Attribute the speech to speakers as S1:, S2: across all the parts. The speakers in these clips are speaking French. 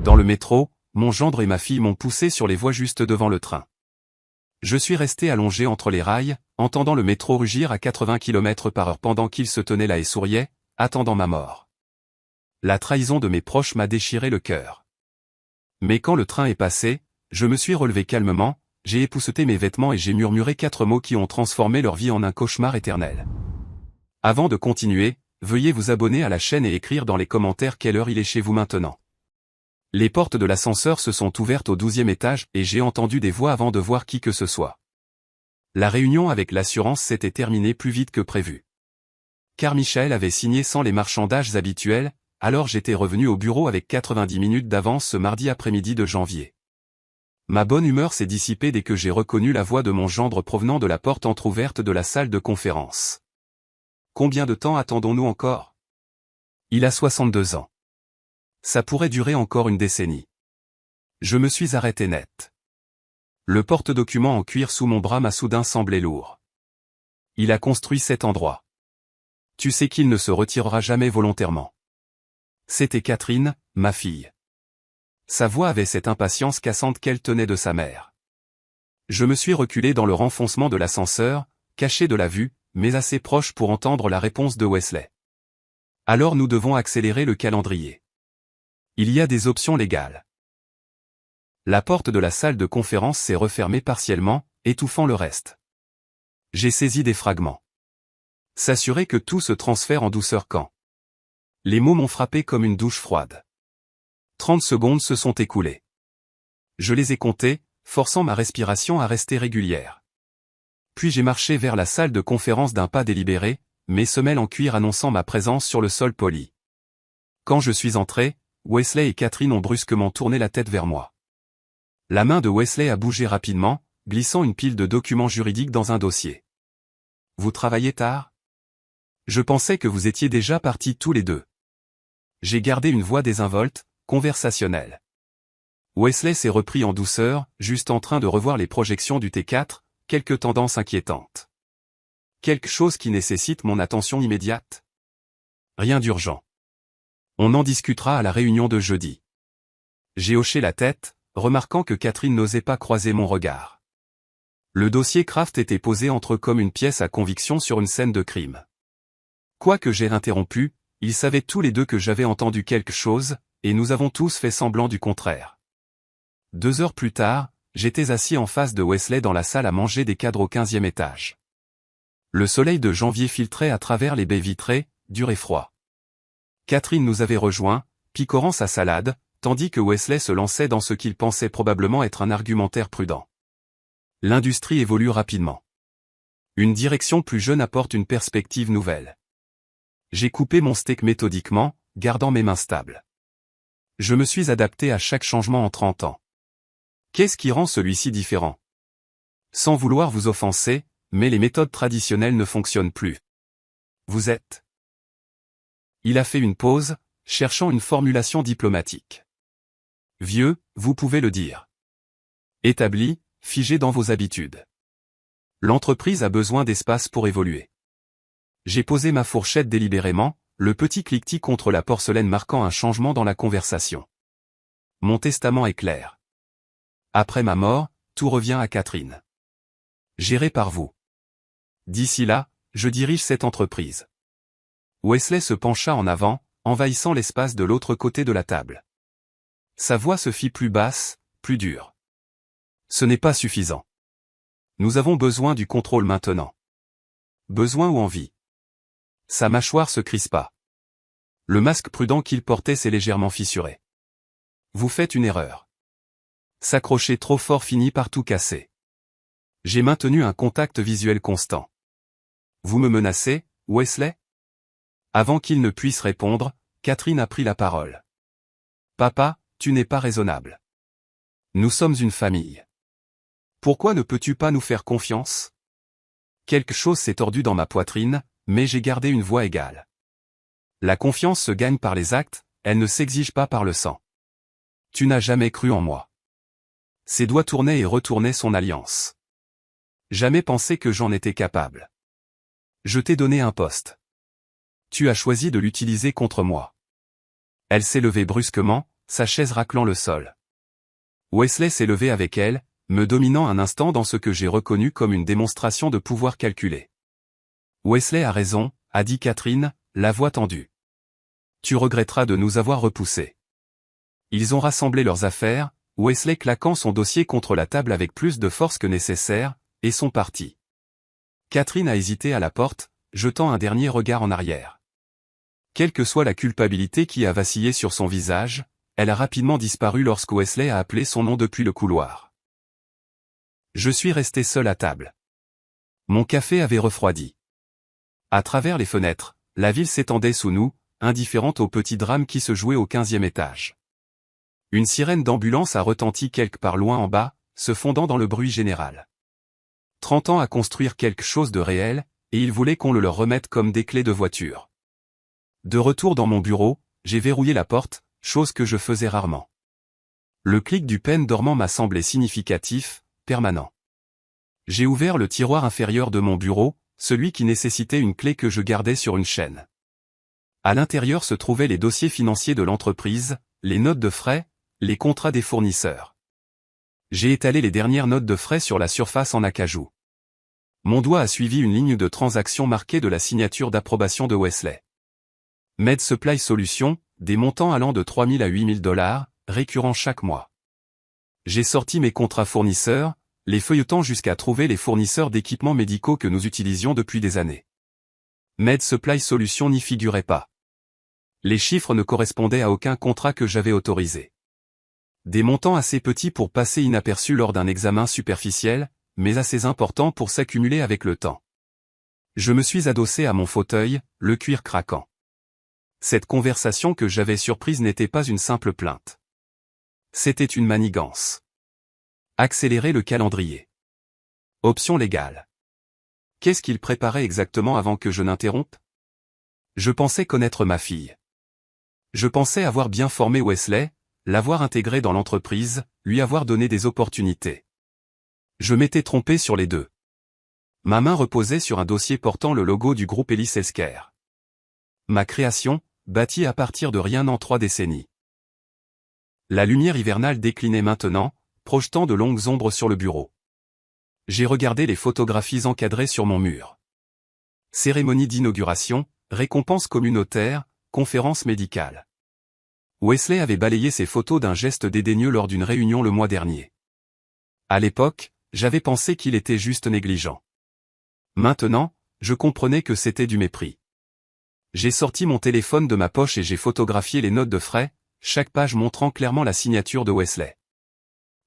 S1: Dans le métro, mon gendre et ma fille m'ont poussé sur les voies juste devant le train. Je suis resté allongé entre les rails, entendant le métro rugir à 80 km/h pendant qu'il se tenait là et souriait, attendant ma mort. La trahison de mes proches m'a déchiré le cœur. Mais quand le train est passé, je me suis relevé calmement, j'ai épousseté mes vêtements et j'ai murmuré 4 mots qui ont transformé leur vie en un cauchemar éternel. Avant de continuer, veuillez vous abonner à la chaîne et écrire dans les commentaires quelle heure il est chez vous maintenant. Les portes de l'ascenseur se sont ouvertes au 12e étage et j'ai entendu des voix avant de voir qui que ce soit. La réunion avec l'assurance s'était terminée plus vite que prévu. Car Michael avait signé sans les marchandages habituels, alors j'étais revenu au bureau avec 90 minutes d'avance ce mardi après-midi de janvier. Ma bonne humeur s'est dissipée dès que j'ai reconnu la voix de mon gendre provenant de la porte entr'ouverte de la salle de conférence. Combien de temps attendons-nous encore? Il a 62 ans. Ça pourrait durer encore une décennie. Je me suis arrêté net. Le porte-document en cuir sous mon bras m'a soudain semblé lourd. Il a construit cet endroit. Tu sais qu'il ne se retirera jamais volontairement. C'était Catherine, ma fille. Sa voix avait cette impatience cassante qu'elle tenait de sa mère. Je me suis reculé dans le renfoncement de l'ascenseur, caché de la vue, mais assez proche pour entendre la réponse de Wesley. Alors nous devons accélérer le calendrier. Il y a des options légales. La porte de la salle de conférence s'est refermée partiellement, étouffant le reste. J'ai saisi des fragments. S'assurer que tout se transfère en douceur quand. Les mots m'ont frappé comme une douche froide. 30 secondes se sont écoulées. Je les ai comptées, forçant ma respiration à rester régulière. Puis j'ai marché vers la salle de conférence d'un pas délibéré, mes semelles en cuir annonçant ma présence sur le sol poli. Quand je suis entré, Wesley et Catherine ont brusquement tourné la tête vers moi. La main de Wesley a bougé rapidement, glissant une pile de documents juridiques dans un dossier. « Vous travaillez tard ? Je pensais que vous étiez déjà partis tous les deux. » J'ai gardé une voix désinvolte, conversationnelle. Wesley s'est repris en douceur, juste en train de revoir les projections du T4, quelques tendances inquiétantes. Quelque chose qui nécessite mon attention immédiate? Rien d'urgent. On en discutera à la réunion de jeudi. J'ai hoché la tête, remarquant que Catherine n'osait pas croiser mon regard. Le dossier Kraft était posé entre eux comme une pièce à conviction sur une scène de crime. Quoique j'ai interrompu, ils savaient tous les deux que j'avais entendu quelque chose, et nous avons tous fait semblant du contraire. 2 heures plus tard, j'étais assis en face de Wesley dans la salle à manger des cadres au 15e étage. Le soleil de janvier filtrait à travers les baies vitrées, dur et froid. Catherine nous avait rejoints, picorant sa salade, tandis que Wesley se lançait dans ce qu'il pensait probablement être un argumentaire prudent. L'industrie évolue rapidement. Une direction plus jeune apporte une perspective nouvelle. J'ai coupé mon steak méthodiquement, gardant mes mains stables. Je me suis adapté à chaque changement en 30 ans. Qu'est-ce qui rend celui-ci différent? Sans vouloir vous offenser, mais les méthodes traditionnelles ne fonctionnent plus. Vous êtes... Il a fait une pause, cherchant une formulation diplomatique. Vieux, vous pouvez le dire. Établi, figé dans vos habitudes. L'entreprise a besoin d'espace pour évoluer. J'ai posé ma fourchette délibérément, le petit cliquetis contre la porcelaine marquant un changement dans la conversation. Mon testament est clair. Après ma mort, tout revient à Catherine. Géré par vous. D'ici là, je dirige cette entreprise. Wesley se pencha en avant, envahissant l'espace de l'autre côté de la table. Sa voix se fit plus basse, plus dure. Ce n'est pas suffisant. Nous avons besoin du contrôle maintenant. Besoin ou envie? Sa mâchoire se crispa. Le masque prudent qu'il portait s'est légèrement fissuré. Vous faites une erreur. S'accrocher trop fort finit par tout casser. J'ai maintenu un contact visuel constant. Vous me menacez, Wesley? Avant qu'il ne puisse répondre, Catherine a pris la parole. Papa, tu n'es pas raisonnable. Nous sommes une famille. Pourquoi ne peux-tu pas nous faire confiance? Quelque chose s'est tordu dans ma poitrine, mais j'ai gardé une voix égale. La confiance se gagne par les actes, elle ne s'exige pas par le sang. Tu n'as jamais cru en moi. Ses doigts tournaient et retournaient son alliance. Jamais pensé que j'en étais capable. Je t'ai donné un poste. Tu as choisi de l'utiliser contre moi. Elle s'est levée brusquement, sa chaise raclant le sol. Wesley s'est levé avec elle, me dominant un instant dans ce que j'ai reconnu comme une démonstration de pouvoir calculé. Wesley a raison, a dit Catherine, la voix tendue. Tu regretteras de nous avoir repoussés. Ils ont rassemblé leurs affaires, Wesley claquant son dossier contre la table avec plus de force que nécessaire, et sont partis. Catherine a hésité à la porte, jetant un dernier regard en arrière. Quelle que soit la culpabilité qui a vacillé sur son visage, elle a rapidement disparu lorsque Wesley a appelé son nom depuis le couloir. Je suis resté seul à table. Mon café avait refroidi. À travers les fenêtres, la ville s'étendait sous nous, indifférente au petit drame qui se jouait au 15e étage. Une sirène d'ambulance a retenti quelque part loin en bas, se fondant dans le bruit général. 30 ans à construire quelque chose de réel, et ils voulaient qu'on le leur remette comme des clés de voiture. De retour dans mon bureau, j'ai verrouillé la porte, chose que je faisais rarement. Le clic du pen dormant m'a semblé significatif, permanent. J'ai ouvert le tiroir inférieur de mon bureau, celui qui nécessitait une clé que je gardais sur une chaîne. À l'intérieur se trouvaient les dossiers financiers de l'entreprise, les notes de frais, les contrats des fournisseurs. J'ai étalé les dernières notes de frais sur la surface en acajou. Mon doigt a suivi une ligne de transaction marquée de la signature d'approbation de Wesley. Med Supply Solutions, des montants allant de 3 000 à 8 000 $, récurrents chaque mois. J'ai sorti mes contrats fournisseurs, les feuilletant jusqu'à trouver les fournisseurs d'équipements médicaux que nous utilisions depuis des années. Med Supply Solutions n'y figurait pas. Les chiffres ne correspondaient à aucun contrat que j'avais autorisé. Des montants assez petits pour passer inaperçus lors d'un examen superficiel, mais assez importants pour s'accumuler avec le temps. Je me suis adossé à mon fauteuil, le cuir craquant. Cette conversation que j'avais surprise n'était pas une simple plainte. C'était une manigance. Accélérer le calendrier. Option légale. Qu'est-ce qu'il préparait exactement avant que je n'interrompe? Je pensais connaître ma fille. Je pensais avoir bien formé Wesley, l'avoir intégré dans l'entreprise, lui avoir donné des opportunités. Je m'étais trompé sur les deux. Ma main reposait sur un dossier portant le logo du groupe Ellis Healthcare. Ma création, bâtie à partir de rien en 3 décennies. La lumière hivernale déclinait maintenant, projetant de longues ombres sur le bureau. J'ai regardé les photographies encadrées sur mon mur. Cérémonie d'inauguration, récompense communautaire, conférence médicale. Wesley avait balayé ces photos d'un geste dédaigneux lors d'une réunion le mois dernier. À l'époque, j'avais pensé qu'il était juste négligent. Maintenant, je comprenais que c'était du mépris. J'ai sorti mon téléphone de ma poche et j'ai photographié les notes de frais, chaque page montrant clairement la signature de Wesley.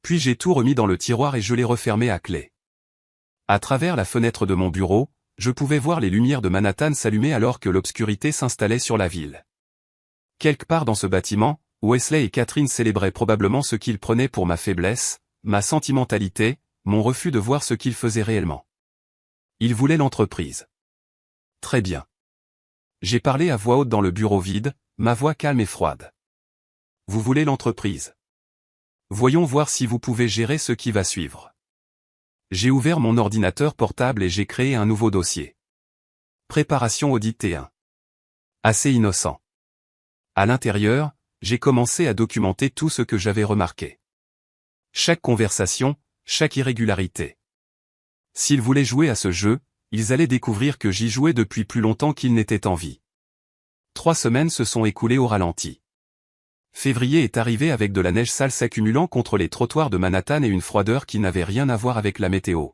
S1: Puis j'ai tout remis dans le tiroir et je l'ai refermé à clé. À travers la fenêtre de mon bureau, je pouvais voir les lumières de Manhattan s'allumer alors que l'obscurité s'installait sur la ville. Quelque part dans ce bâtiment, Wesley et Catherine célébraient probablement ce qu'ils prenaient pour ma faiblesse, ma sentimentalité, mon refus de voir ce qu'ils faisaient réellement. Ils voulaient l'entreprise. Très bien. J'ai parlé à voix haute dans le bureau vide, ma voix calme et froide. Vous voulez l'entreprise? Voyons voir si vous pouvez gérer ce qui va suivre. J'ai ouvert mon ordinateur portable et j'ai créé un nouveau dossier. Préparation audit T1. Assez innocent. À l'intérieur, j'ai commencé à documenter tout ce que j'avais remarqué. Chaque conversation, chaque irrégularité. S'ils voulaient jouer à ce jeu, ils allaient découvrir que j'y jouais depuis plus longtemps qu'ils n'étaient en vie. 3 semaines se sont écoulées au ralenti. Février est arrivé avec de la neige sale s'accumulant contre les trottoirs de Manhattan et une froideur qui n'avait rien à voir avec la météo.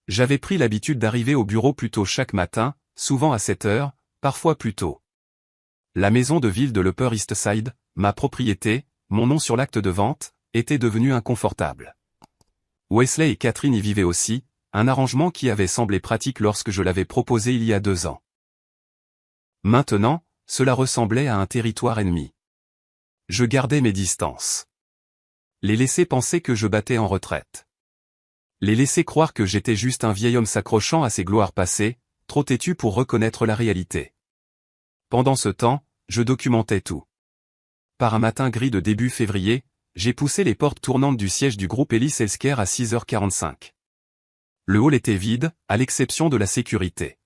S1: J'avais pris l'habitude d'arriver au bureau plus tôt chaque matin, souvent à 7 heures, parfois plus tôt. La maison de ville de l'Upper East Side, ma propriété, mon nom sur l'acte de vente, était devenue inconfortable. Wesley et Catherine y vivaient aussi, un arrangement qui avait semblé pratique lorsque je l'avais proposé il y a 2 ans. Maintenant, cela ressemblait à un territoire ennemi. Je gardais mes distances. Les laisser penser que je battais en retraite. Les laisser croire que j'étais juste un vieil homme s'accrochant à ses gloires passées, trop têtu pour reconnaître la réalité. Pendant ce temps, je documentais tout. Par un matin gris de début février, j'ai poussé les portes tournantes du siège du groupe Ellis Healthcare à 6h45. Le hall était vide, à l'exception de la sécurité.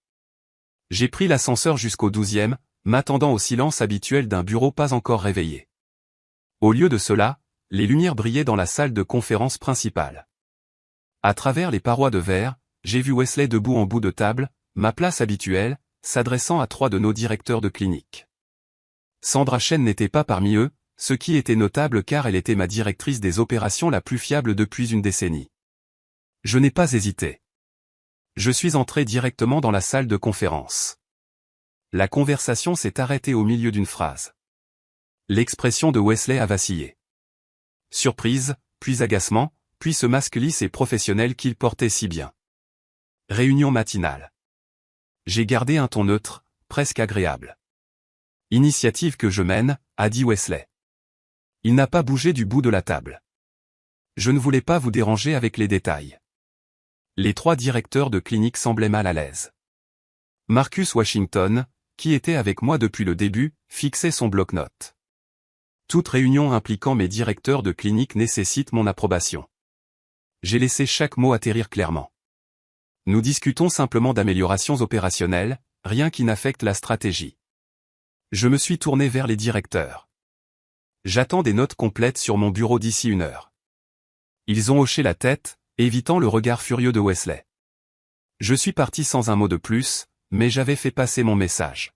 S1: J'ai pris l'ascenseur jusqu'au 12e, m'attendant au silence habituel d'un bureau pas encore réveillé. Au lieu de cela, les lumières brillaient dans la salle de conférence principale. À travers les parois de verre, j'ai vu Wesley debout en bout de table, ma place habituelle, s'adressant à 3 de nos directeurs de clinique. Sandra Chen n'était pas parmi eux, ce qui était notable car elle était ma directrice des opérations la plus fiable depuis une décennie. Je n'ai pas hésité. Je suis entré directement dans la salle de conférence. La conversation s'est arrêtée au milieu d'une phrase. L'expression de Wesley a vacillé. Surprise, puis agacement, puis ce masque lisse et professionnel qu'il portait si bien. Réunion matinale. J'ai gardé un ton neutre, presque agréable. Initiative que je mène, a dit Wesley. Il n'a pas bougé du bout de la table. Je ne voulais pas vous déranger avec les détails. Les 3 directeurs de clinique semblaient mal à l'aise. Marcus Washington, qui était avec moi depuis le début, fixait son bloc-notes. Toute réunion impliquant mes directeurs de clinique nécessite mon approbation. J'ai laissé chaque mot atterrir clairement. Nous discutons simplement d'améliorations opérationnelles, rien qui n'affecte la stratégie. Je me suis tourné vers les directeurs. J'attends des notes complètes sur mon bureau d'ici 1 heure. Ils ont hoché la tête, évitant le regard furieux de Wesley. Je suis parti sans un mot de plus, mais j'avais fait passer mon message.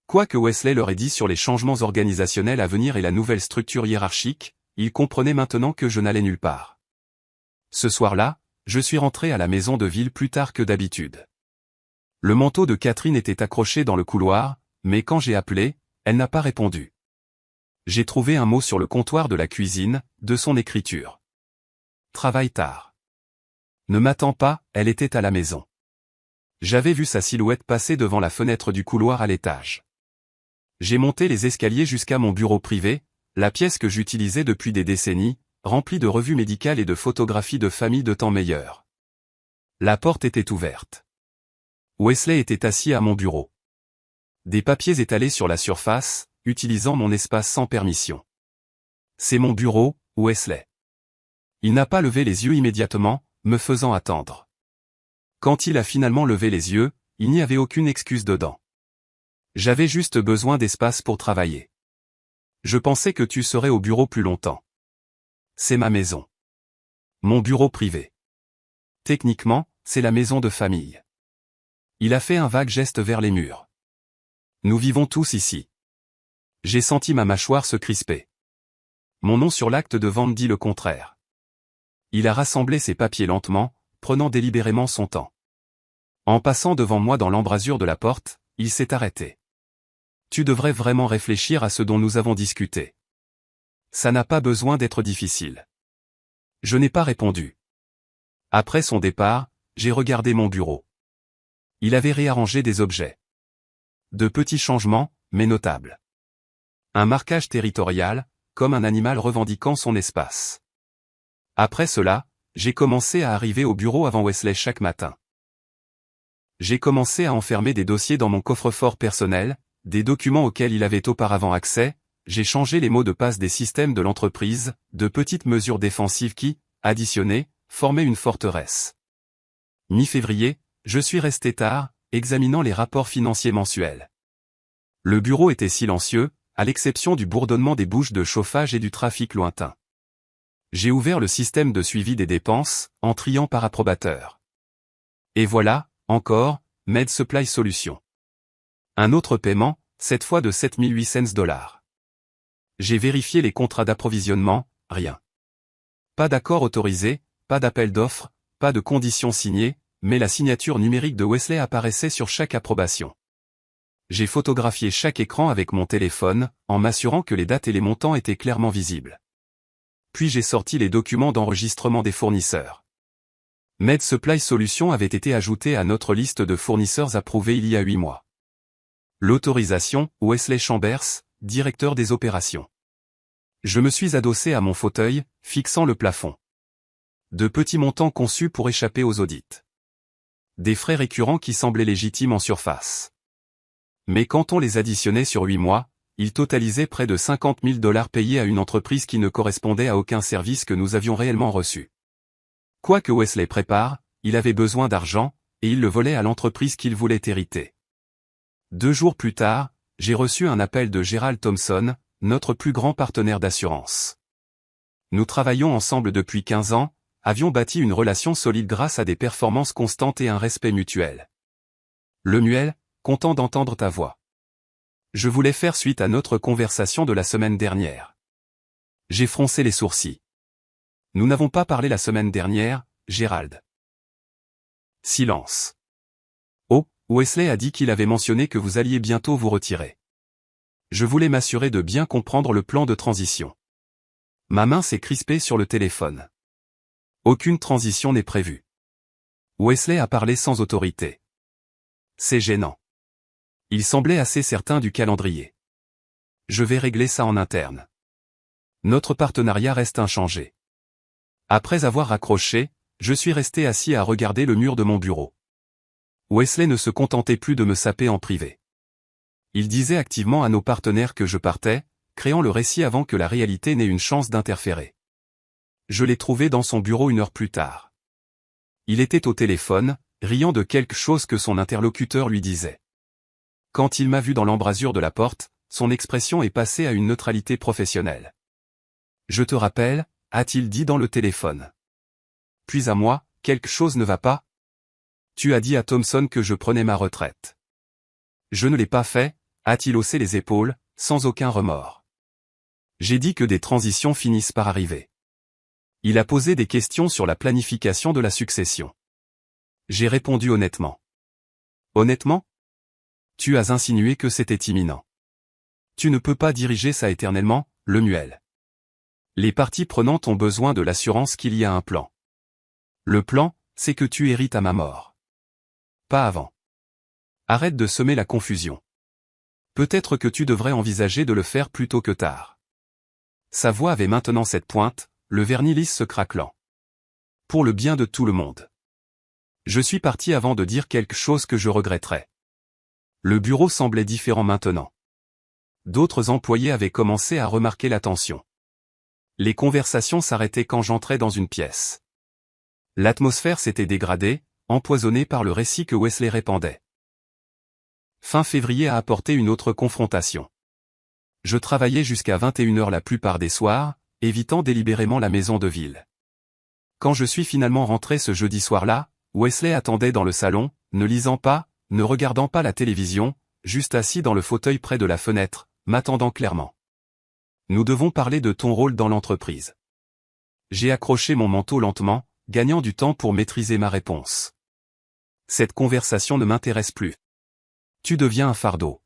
S1: Quoi que Wesley leur ait dit sur les changements organisationnels à venir et la nouvelle structure hiérarchique, ils comprenaient maintenant que je n'allais nulle part. Ce soir-là, je suis rentré à la maison de ville plus tard que d'habitude. Le manteau de Catherine était accroché dans le couloir, mais quand j'ai appelé, elle n'a pas répondu. J'ai trouvé un mot sur le comptoir de la cuisine, de son écriture. Travaille tard. Ne m'attends pas, elle était à la maison. J'avais vu sa silhouette passer devant la fenêtre du couloir à l'étage. J'ai monté les escaliers jusqu'à mon bureau privé, la pièce que j'utilisais depuis des décennies, remplie de revues médicales et de photographies de familles de temps meilleurs. La porte était ouverte. Wesley était assis à mon bureau. Des papiers étalés sur la surface, utilisant mon espace sans permission. C'est mon bureau, Wesley. Il n'a pas levé les yeux immédiatement, me faisant attendre. Quand il a finalement levé les yeux, il n'y avait aucune excuse dedans. J'avais juste besoin d'espace pour travailler. Je pensais que tu serais au bureau plus longtemps. C'est ma maison. Mon bureau privé. Techniquement, c'est la maison de famille. Il a fait un vague geste vers les murs. Nous vivons tous ici. J'ai senti ma mâchoire se crisper. Mon nom sur l'acte de vente dit le contraire. Il a rassemblé ses papiers lentement, prenant délibérément son temps. En passant devant moi dans l'embrasure de la porte, il s'est arrêté. Tu devrais vraiment réfléchir à ce dont nous avons discuté. Ça n'a pas besoin d'être difficile. Je n'ai pas répondu. Après son départ, j'ai regardé mon bureau. Il avait réarrangé des objets. De petits changements, mais notables. Un marquage territorial, comme un animal revendiquant son espace. Après cela, j'ai commencé à arriver au bureau avant Wesley chaque matin. J'ai commencé à enfermer des dossiers dans mon coffre-fort personnel, des documents auxquels il avait auparavant accès, j'ai changé les mots de passe des systèmes de l'entreprise, de petites mesures défensives qui, additionnées, formaient une forteresse. Mi-février, je suis resté tard, examinant les rapports financiers mensuels. Le bureau était silencieux, à l'exception du bourdonnement des bouches de chauffage et du trafic lointain. J'ai ouvert le système de suivi des dépenses, en triant par approbateur. Et voilà, encore, Med Supply Solutions. Un autre paiement, cette fois de 7800 $. J'ai vérifié les contrats d'approvisionnement, rien. Pas d'accord autorisé, pas d'appel d'offres, pas de conditions signées, mais la signature numérique de Wesley apparaissait sur chaque approbation. J'ai photographié chaque écran avec mon téléphone, en m'assurant que les dates et les montants étaient clairement visibles. Puis j'ai sorti les documents d'enregistrement des fournisseurs. Med Supply Solutions avait été ajouté à notre liste de fournisseurs approuvés il y a 8 mois. L'autorisation, Wesley Chambers, directeur des opérations. Je me suis adossé à mon fauteuil, fixant le plafond. De petits montants conçus pour échapper aux audits. Des frais récurrents qui semblaient légitimes en surface. Mais quand on les additionnait sur 8 mois, ils totalisaient près de 50 000 $ payés à une entreprise qui ne correspondait à aucun service que nous avions réellement reçu. Quoi que Wesley prépare, il avait besoin d'argent, et il le volait à l'entreprise qu'il voulait hériter. 2 jours plus tard, j'ai reçu un appel de Gerald Thompson, notre plus grand partenaire d'assurance. Nous travaillons ensemble depuis 15 ans, avions bâti une relation solide grâce à des performances constantes et un respect mutuel. Lemuel, content d'entendre ta voix. Je voulais faire suite à notre conversation de la semaine dernière. J'ai froncé les sourcils. Nous n'avons pas parlé la semaine dernière, Gérald. Silence. Oh, Wesley a dit qu'il avait mentionné que vous alliez bientôt vous retirer. Je voulais m'assurer de bien comprendre le plan de transition. Ma main s'est crispée sur le téléphone. Aucune transition n'est prévue. Wesley a parlé sans autorité. C'est gênant. Il semblait assez certain du calendrier. Je vais régler ça en interne. Notre partenariat reste inchangé. Après avoir raccroché, je suis resté assis à regarder le mur de mon bureau. Wesley ne se contentait plus de me saper en privé. Il disait activement à nos partenaires que je partais, créant le récit avant que la réalité n'ait une chance d'interférer. Je l'ai trouvé dans son bureau 1 heure plus tard. Il était au téléphone, riant de quelque chose que son interlocuteur lui disait. Quand il m'a vu dans l'embrasure de la porte, son expression est passée à une neutralité professionnelle. Je te rappelle, a-t-il dit dans le téléphone. Puis à moi, quelque chose ne va pas? Tu as dit à Thompson que je prenais ma retraite. Je ne l'ai pas fait, a-t-il haussé les épaules, sans aucun remords. J'ai dit que des transitions finissent par arriver. Il a posé des questions sur la planification de la succession. J'ai répondu honnêtement. Honnêtement? Tu as insinué que c'était imminent. Tu ne peux pas diriger ça éternellement, Lemuel. Les parties prenantes ont besoin de l'assurance qu'il y a un plan. Le plan, c'est que tu hérites à ma mort. Pas avant. Arrête de semer la confusion. Peut-être que tu devrais envisager de le faire plus tôt que tard. Sa voix avait maintenant cette pointe, le vernis lisse se craquelant. Pour le bien de tout le monde. Je suis parti avant de dire quelque chose que je regretterais. Le bureau semblait différent maintenant. D'autres employés avaient commencé à remarquer la tension. Les conversations s'arrêtaient quand j'entrais dans une pièce. L'atmosphère s'était dégradée, empoisonnée par le récit que Wesley répandait. Fin février a apporté une autre confrontation. Je travaillais jusqu'à 21h la plupart des soirs, évitant délibérément la maison de ville. Quand je suis finalement rentré ce jeudi soir-là, Wesley attendait dans le salon, ne lisant pas, ne regardant pas la télévision, juste assis dans le fauteuil près de la fenêtre, m'attendant clairement. Nous devons parler de ton rôle dans l'entreprise. J'ai accroché mon manteau lentement, gagnant du temps pour maîtriser ma réponse. Cette conversation ne m'intéresse plus. Tu deviens un fardeau.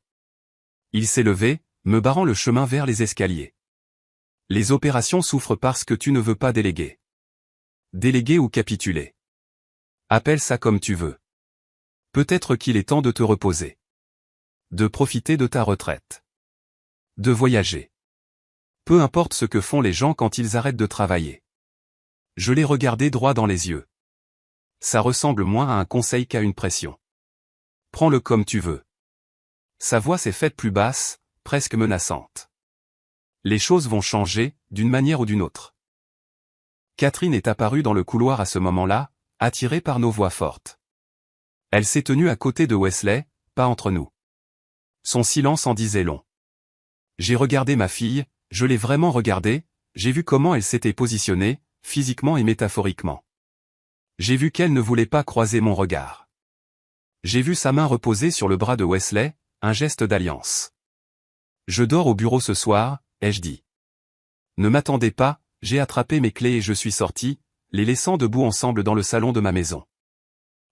S1: Il s'est levé, me barrant le chemin vers les escaliers. Les opérations souffrent parce que tu ne veux pas déléguer. Déléguer ou capituler. Appelle ça comme tu veux. Peut-être qu'il est temps de te reposer. De profiter de ta retraite. De voyager. Peu importe ce que font les gens quand ils arrêtent de travailler. Je l'ai regardé droit dans les yeux. Ça ressemble moins à un conseil qu'à une pression. Prends-le comme tu veux. Sa voix s'est faite plus basse, presque menaçante. Les choses vont changer, d'une manière ou d'une autre. Catherine est apparue dans le couloir à ce moment-là, attirée par nos voix fortes. Elle s'est tenue à côté de Wesley, pas entre nous. Son silence en disait long. J'ai regardé ma fille, je l'ai vraiment regardée, j'ai vu comment elle s'était positionnée, physiquement et métaphoriquement. J'ai vu qu'elle ne voulait pas croiser mon regard. J'ai vu sa main reposer sur le bras de Wesley, un geste d'alliance. Je dors au bureau ce soir, ai-je dit. Ne m'attendez pas, j'ai attrapé mes clés et je suis sorti, les laissant debout ensemble dans le salon de ma maison.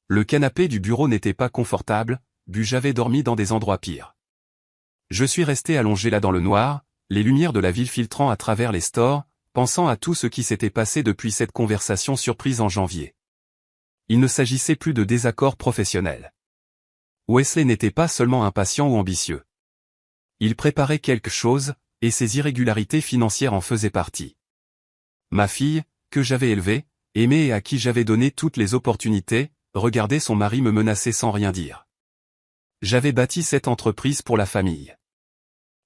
S1: Le canapé du bureau n'était pas confortable, j'avais dormi dans des endroits pires. Je suis resté allongé là dans le noir, les lumières de la ville filtrant à travers les stores, pensant à tout ce qui s'était passé depuis cette conversation surprise en janvier. Il ne s'agissait plus de désaccords professionnels. Wesley n'était pas seulement impatient ou ambitieux. Il préparait quelque chose, et ses irrégularités financières en faisaient partie. Ma fille, que j'avais élevée, aimée et à qui j'avais donné toutes les opportunités, regardait son mari me menacer sans rien dire. J'avais bâti cette entreprise pour la famille.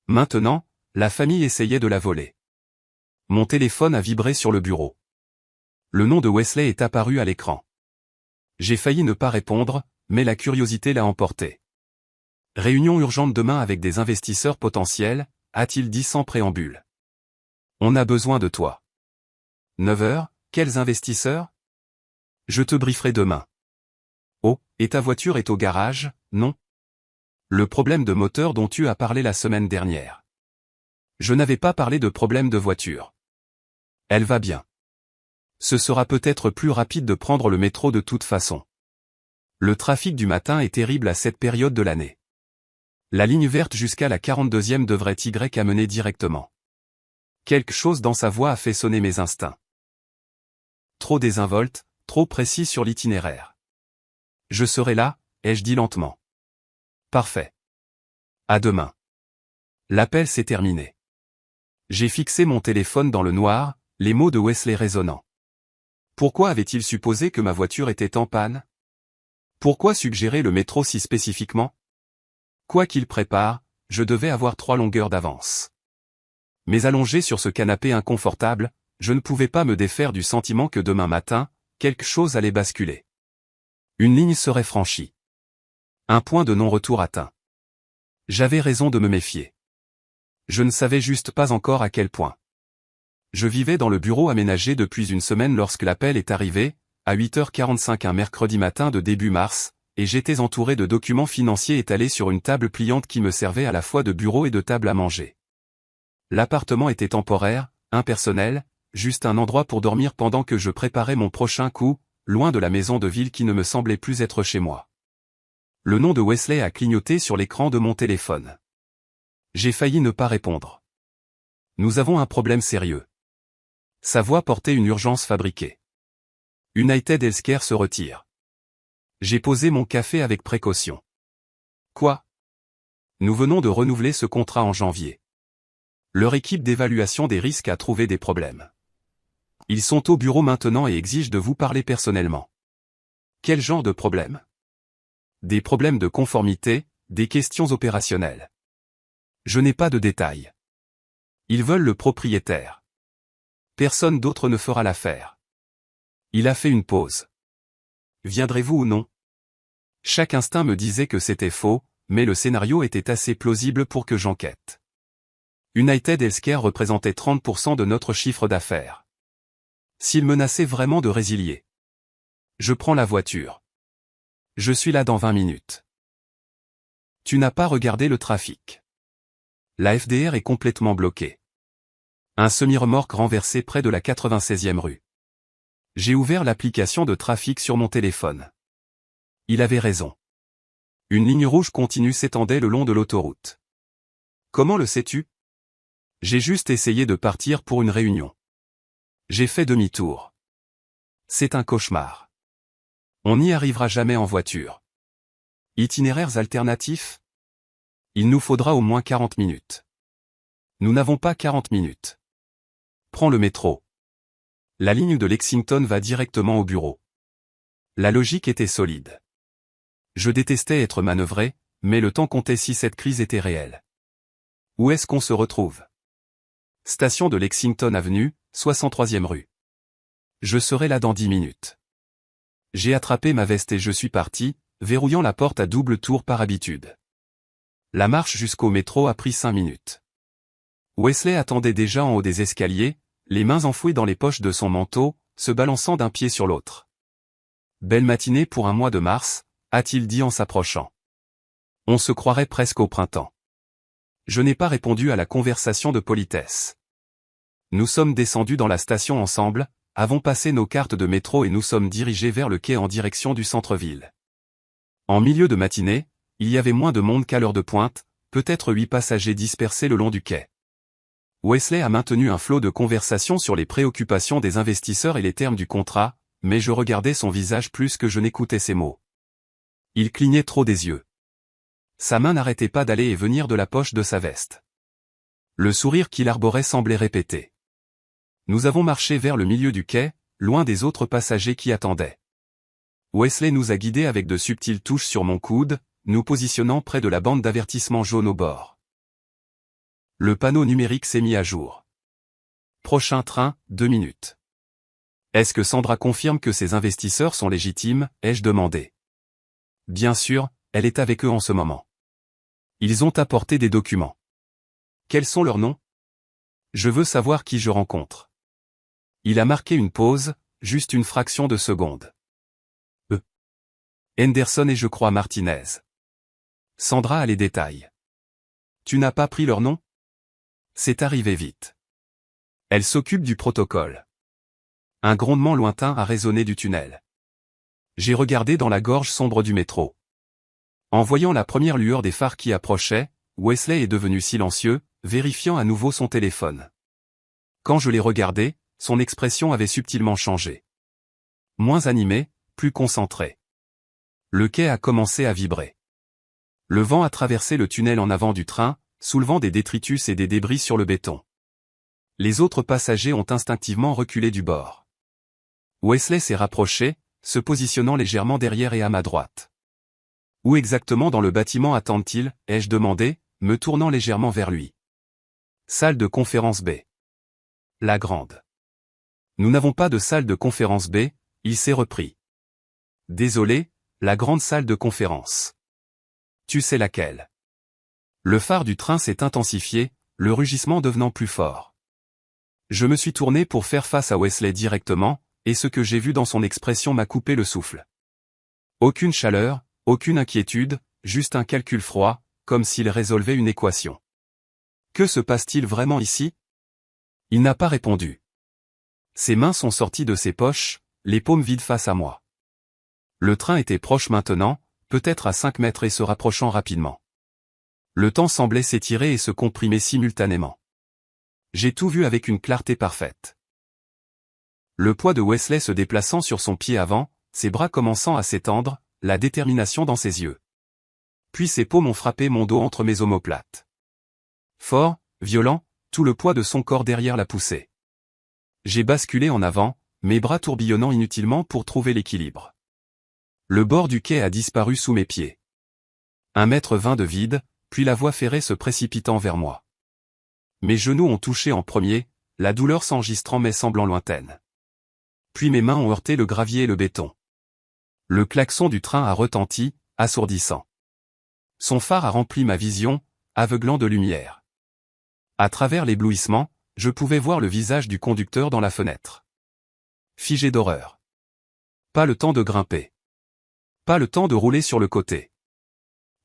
S1: Maintenant, la famille essayait de la voler. Mon téléphone a vibré sur le bureau. Le nom de Wesley est apparu à l'écran. J'ai failli ne pas répondre, mais la curiosité l'a emporté. Réunion urgente demain avec des investisseurs potentiels, a-t-il dit sans préambule. On a besoin de toi. 9 heures, quels investisseurs? Je te brieferai demain. Oh, et ta voiture est au garage, non? Le problème de moteur dont tu as parlé la semaine dernière. Je n'avais pas parlé de problème de voiture. Elle va bien. Ce sera peut-être plus rapide de prendre le métro de toute façon. Le trafic du matin est terrible à cette période de l'année. La ligne verte jusqu'à la 42e devrait y amener directement. Quelque chose dans sa voix a fait sonner mes instincts. Trop désinvolte, trop précis sur l'itinéraire. Je serai là, ai-je dit lentement. Parfait. À demain. L'appel s'est terminé. J'ai fixé mon téléphone dans le noir, les mots de Wesley résonnant. Pourquoi avait-il supposé que ma voiture était en panne? Pourquoi suggérer le métro si spécifiquement? Quoi qu'il prépare, je devais avoir 3 longueurs d'avance. Mais allongé sur ce canapé inconfortable, je ne pouvais pas me défaire du sentiment que demain matin, quelque chose allait basculer. Une ligne serait franchie. Un point de non-retour atteint. J'avais raison de me méfier. Je ne savais juste pas encore à quel point. Je vivais dans le bureau aménagé depuis une semaine lorsque l'appel est arrivé, à 8h45 un mercredi matin de début mars, et j'étais entouré de documents financiers étalés sur une table pliante qui me servait à la fois de bureau et de table à manger. L'appartement était temporaire, impersonnel, juste un endroit pour dormir pendant que je préparais mon prochain coup, loin de la maison de ville qui ne me semblait plus être chez moi. Le nom de Wesley a clignoté sur l'écran de mon téléphone. J'ai failli ne pas répondre. Nous avons un problème sérieux. Sa voix portait une urgence fabriquée. United Healthcare se retire. J'ai posé mon café avec précaution. Quoi? Nous venons de renouveler ce contrat en janvier. Leur équipe d'évaluation des risques a trouvé des problèmes. Ils sont au bureau maintenant et exigent de vous parler personnellement. Quel genre de problème? Des problèmes de conformité, des questions opérationnelles. Je n'ai pas de détails. Ils veulent le propriétaire. Personne d'autre ne fera l'affaire. Il a fait une pause. Viendrez-vous ou non? Chaque instinct me disait que c'était faux, mais le scénario était assez plausible pour que j'enquête. United Healthcare représentait 30% de notre chiffre d'affaires. S'il menaçait vraiment de résilier. Je prends la voiture. Je suis là dans 20 minutes. Tu n'as pas regardé le trafic. La FDR est complètement bloquée. Un semi-remorque renversé près de la 96e rue. J'ai ouvert l'application de trafic sur mon téléphone. Il avait raison. Une ligne rouge continue s'étendait le long de l'autoroute. Comment le sais-tu? J'ai juste essayé de partir pour une réunion. J'ai fait demi-tour. C'est un cauchemar. On n'y arrivera jamais en voiture. Itinéraires alternatifs? Il nous faudra au moins 40 minutes. Nous n'avons pas 40 minutes. Prends le métro. La ligne de Lexington va directement au bureau. La logique était solide. Je détestais être manœuvré, mais le temps comptait si cette crise était réelle. Où est-ce qu'on se retrouve? Station de Lexington Avenue, 63e rue. Je serai là dans 10 minutes. J'ai attrapé ma veste et je suis parti, verrouillant la porte à double tour par habitude. La marche jusqu'au métro a pris 5 minutes. Wesley attendait déjà en haut des escaliers, les mains enfouies dans les poches de son manteau, se balançant d'un pied sur l'autre. Belle matinée pour un mois de mars, a-t-il dit en s'approchant. On se croirait presque au printemps. Je n'ai pas répondu à la conversation de politesse. Nous sommes descendus dans la station ensemble, avons passé nos cartes de métro et nous sommes dirigés vers le quai en direction du centre-ville. En milieu de matinée, il y avait moins de monde qu'à l'heure de pointe, peut-être 8 passagers dispersés le long du quai. Wesley a maintenu un flot de conversation sur les préoccupations des investisseurs et les termes du contrat, mais je regardais son visage plus que je n'écoutais ses mots. Il clignait trop des yeux. Sa main n'arrêtait pas d'aller et venir de la poche de sa veste. Le sourire qu'il arborait semblait répéter. Nous avons marché vers le milieu du quai, loin des autres passagers qui attendaient. Wesley nous a guidés avec de subtiles touches sur mon coude, nous positionnant près de la bande d'avertissement jaune au bord. Le panneau numérique s'est mis à jour. Prochain train, 2 minutes. Est-ce que Sandra confirme que ces investisseurs sont légitimes, ai-je demandé. Bien sûr, elle est avec eux en ce moment. Ils ont apporté des documents. Quels sont leurs noms? Je veux savoir qui je rencontre. Il a marqué une pause, juste une fraction de seconde. Henderson et je crois Martinez. Sandra a les détails. Tu n'as pas pris leur nom? C'est arrivé vite. Elle s'occupe du protocole. Un grondement lointain a résonné du tunnel. J'ai regardé dans la gorge sombre du métro. En voyant la première lueur des phares qui approchaient, Wesley est devenu silencieux, vérifiant à nouveau son téléphone. Quand je l'ai regardé, son expression avait subtilement changé. Moins animée, plus concentrée. Le quai a commencé à vibrer. Le vent a traversé le tunnel en avant du train, soulevant des détritus et des débris sur le béton. Les autres passagers ont instinctivement reculé du bord. Wesley s'est rapproché, se positionnant légèrement derrière et à ma droite. Où exactement dans le bâtiment attendent-ils, ai-je demandé, me tournant légèrement vers lui. Salle de conférence B. La grande. Nous n'avons pas de salle de conférence B, il s'est repris. Désolé, la grande salle de conférence. Tu sais laquelle. Le phare du train s'est intensifié, le rugissement devenant plus fort. Je me suis tourné pour faire face à Wesley directement, et ce que j'ai vu dans son expression m'a coupé le souffle. Aucune chaleur, aucune inquiétude, juste un calcul froid, comme s'il résolvait une équation. Que se passe-t-il vraiment ici? Il n'a pas répondu. Ses mains sont sorties de ses poches, les paumes vides face à moi. Le train était proche maintenant, peut-être à 5 mètres et se rapprochant rapidement. Le temps semblait s'étirer et se comprimer simultanément. J'ai tout vu avec une clarté parfaite. Le poids de Wesley se déplaçant sur son pied avant, ses bras commençant à s'étendre, la détermination dans ses yeux. Puis ses paumes ont frappé mon dos entre mes omoplates. Fort, violent, tout le poids de son corps derrière l'a poussé. J'ai basculé en avant, mes bras tourbillonnant inutilement pour trouver l'équilibre. Le bord du quai a disparu sous mes pieds. 1,20 m de vide, puis la voie ferrée se précipitant vers moi. Mes genoux ont touché en premier, la douleur s'enregistrant mais semblant lointaine. Puis mes mains ont heurté le gravier et le béton. Le klaxon du train a retenti, assourdissant. Son phare a rempli ma vision, aveuglant de lumière. À travers l'éblouissement, je pouvais voir le visage du conducteur dans la fenêtre. Figé d'horreur. Pas le temps de grimper. Pas le temps de rouler sur le côté.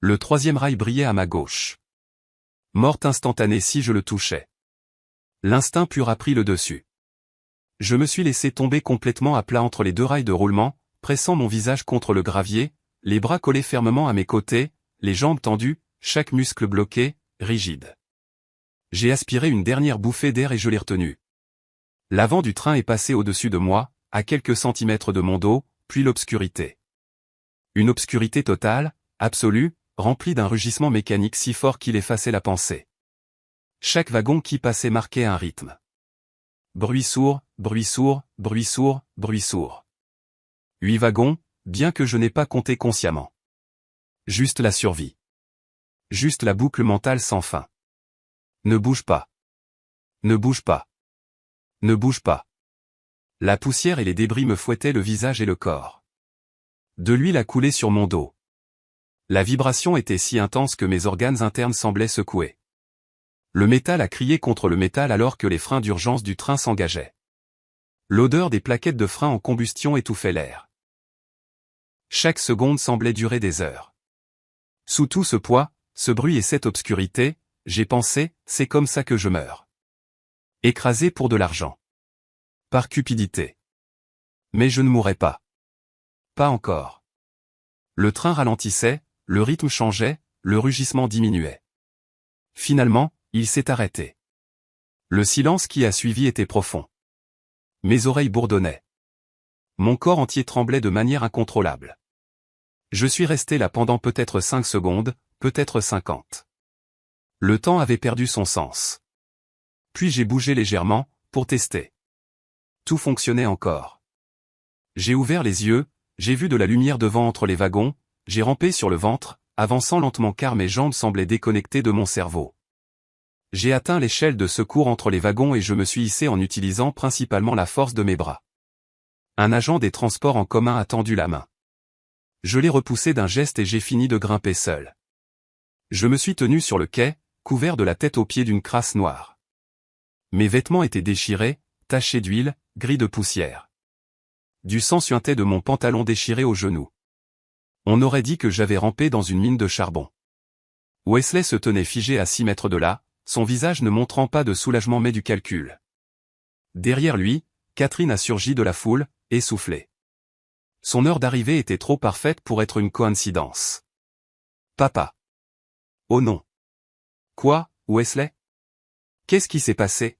S1: Le troisième rail brillait à ma gauche. Morte instantanée si je le touchais. L'instinct pur a pris le dessus. Je me suis laissé tomber complètement à plat entre les deux rails de roulement, pressant mon visage contre le gravier, les bras collés fermement à mes côtés, les jambes tendues, chaque muscle bloqué, rigide. J'ai aspiré une dernière bouffée d'air et je l'ai retenu. L'avant du train est passé au-dessus de moi, à quelques centimètres de mon dos, puis l'obscurité. Une obscurité totale, absolue, remplie d'un rugissement mécanique si fort qu'il effaçait la pensée. Chaque wagon qui passait marquait un rythme. Bruit sourd, bruit sourd, bruit sourd, bruit sourd. 8 wagons, bien que je n'ai pas compté consciemment. Juste la survie. Juste la boucle mentale sans fin. Ne bouge pas. Ne bouge pas. Ne bouge pas. La poussière et les débris me fouettaient le visage et le corps. De l'huile a coulé sur mon dos. La vibration était si intense que mes organes internes semblaient secouer. Le métal a crié contre le métal alors que les freins d'urgence du train s'engageaient. L'odeur des plaquettes de frein en combustion étouffait l'air. Chaque seconde semblait durer des heures. Sous tout ce poids, ce bruit et cette obscurité, j'ai pensé, c'est comme ça que je meurs. Écrasé pour de l'argent. Par cupidité. Mais je ne mourrai pas. Pas encore. Le train ralentissait, le rythme changeait, le rugissement diminuait. Finalement, il s'est arrêté. Le silence qui a suivi était profond. Mes oreilles bourdonnaient. Mon corps entier tremblait de manière incontrôlable. Je suis resté là pendant peut-être 5 secondes, peut-être 50. Le temps avait perdu son sens. Puis j'ai bougé légèrement, pour tester. Tout fonctionnait encore. J'ai ouvert les yeux, j'ai vu de la lumière devant entre les wagons, j'ai rampé sur le ventre, avançant lentement car mes jambes semblaient déconnectées de mon cerveau. J'ai atteint l'échelle de secours entre les wagons et je me suis hissé en utilisant principalement la force de mes bras. Un agent des transports en commun a tendu la main. Je l'ai repoussé d'un geste et j'ai fini de grimper seul. Je me suis tenu sur le quai, couvert de la tête aux pieds d'une crasse noire. Mes vêtements étaient déchirés, tachés d'huile, gris de poussière. Du sang suintait de mon pantalon déchiré au genou. On aurait dit que j'avais rampé dans une mine de charbon. Wesley se tenait figé à 6 mètres de là, son visage ne montrant pas de soulagement mais du calcul. Derrière lui, Catherine a surgi de la foule, essoufflée. Son heure d'arrivée était trop parfaite pour être une coïncidence. Papa. Oh non. Quoi, Wesley? Qu'est-ce qui s'est passé?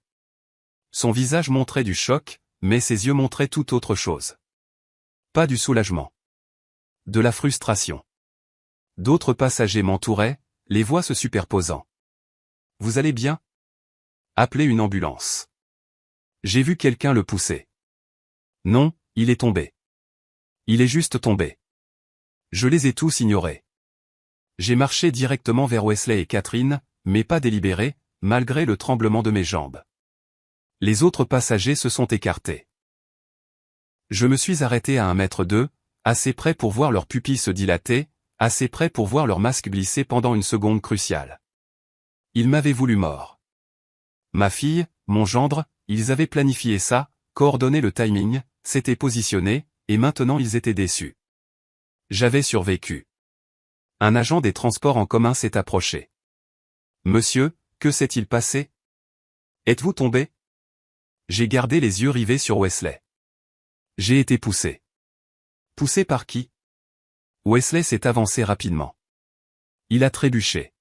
S1: Son visage montrait du choc, mais ses yeux montraient tout autre chose. Pas du soulagement. De la frustration. D'autres passagers m'entouraient, les voix se superposant. Vous allez bien? Appelez une ambulance. J'ai vu quelqu'un le pousser. Non, il est tombé. Il est juste tombé. Je les ai tous ignorés. J'ai marché directement vers Wesley et Catherine, mais pas délibéré, malgré le tremblement de mes jambes. Les autres passagers se sont écartés. Je me suis arrêté à 1,2 m, assez près pour voir leurs pupilles se dilater, assez près pour voir leur masque glisser pendant une seconde cruciale. Ils m'avaient voulu mort. Ma fille, mon gendre, ils avaient planifié ça, coordonné le timing, s'étaient positionnés, et maintenant ils étaient déçus. J'avais survécu. Un agent des transports en commun s'est approché. Monsieur, que s'est-il passé? Êtes-vous tombé? J'ai gardé les yeux rivés sur Wesley. J'ai été poussé. Poussé par qui? Wesley s'est avancé rapidement. Il a trébuché.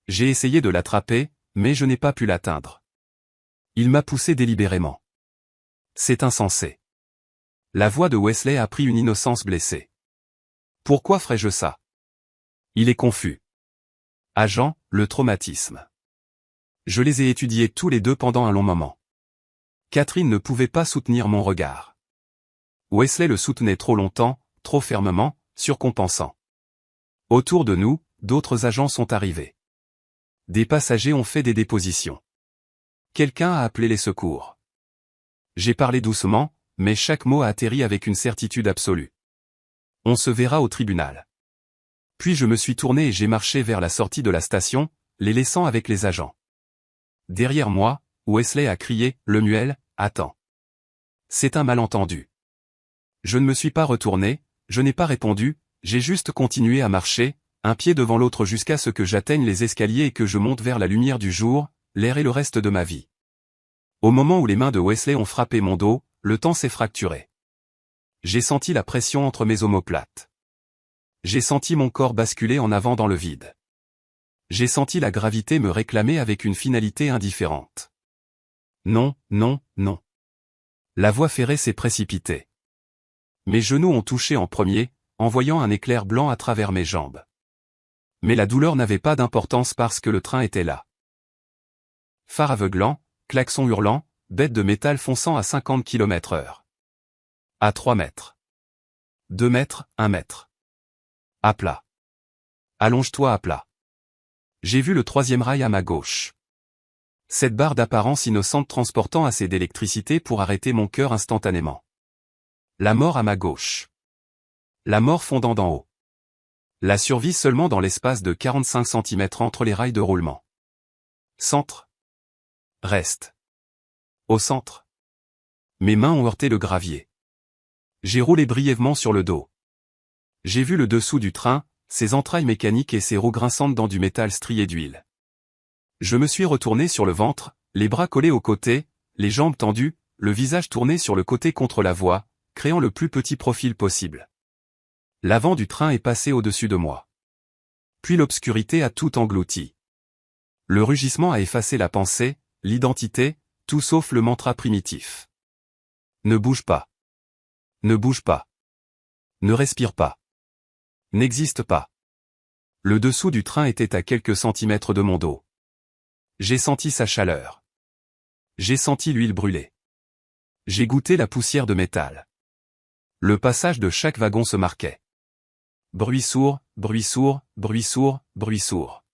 S1: J'ai essayé de l'attraper, mais je n'ai pas pu l'atteindre. Il m'a poussé délibérément. C'est insensé. La voix de Wesley a pris une innocence blessée. Pourquoi ferais-je ça? Il est confus. Agent, le traumatisme. Je les ai étudiés tous les deux pendant un long moment. Catherine ne pouvait pas soutenir mon regard. Wesley le soutenait trop longtemps, trop fermement, surcompensant. Autour de nous, d'autres agents sont arrivés. Des passagers ont fait des dépositions. Quelqu'un a appelé les secours. J'ai parlé doucement, mais chaque mot a atterri avec une certitude absolue. On se verra au tribunal. Puis je me suis tourné et j'ai marché vers la sortie de la station, les laissant avec les agents. Derrière moi, Wesley a crié, Lemuel, attends. C'est un malentendu. Je ne me suis pas retourné, je n'ai pas répondu, j'ai juste continué à marcher, un pied devant l'autre jusqu'à ce que j'atteigne les escaliers et que je monte vers la lumière du jour, l'air et le reste de ma vie. Au moment où les mains de Wesley ont frappé mon dos, le temps s'est fracturé. J'ai senti la pression entre mes omoplates. J'ai senti mon corps basculer en avant dans le vide. J'ai senti la gravité me réclamer avec une finalité indifférente. Non, non, non. La voie ferrée s'est précipitée. Mes genoux ont touché en premier, envoyant un éclair blanc à travers mes jambes. Mais la douleur n'avait pas d'importance parce que le train était là. Phare aveuglant, klaxon hurlant, bête de métal fonçant à 50 km/h. À 3 mètres. 2 mètres, 1 mètre. À plat. Allonge-toi à plat. J'ai vu le 3e rail à ma gauche. Cette barre d'apparence innocente transportant assez d'électricité pour arrêter mon cœur instantanément. La mort à ma gauche. La mort fondant d'en haut. La survie seulement dans l'espace de 45 cm entre les rails de roulement. Centre. Reste. Au centre. Mes mains ont heurté le gravier. J'ai roulé brièvement sur le dos. J'ai vu le dessous du train, ses entrailles mécaniques et ses roues grinçantes dans du métal strié d'huile. Je me suis retourné sur le ventre, les bras collés aux côtés, les jambes tendues, le visage tourné sur le côté contre la voie, créant le plus petit profil possible. L'avant du train est passé au-dessus de moi. Puis l'obscurité a tout englouti. Le rugissement a effacé la pensée, l'identité, tout sauf le mantra primitif. Ne bouge pas. Ne bouge pas. Ne respire pas. N'existe pas. Le dessous du train était à quelques centimètres de mon dos. J'ai senti sa chaleur. J'ai senti l'huile brûler. J'ai goûté la poussière de métal. Le passage de chaque wagon se marquait. Bruit sourd, bruit sourd, bruit sourd, bruit sourd.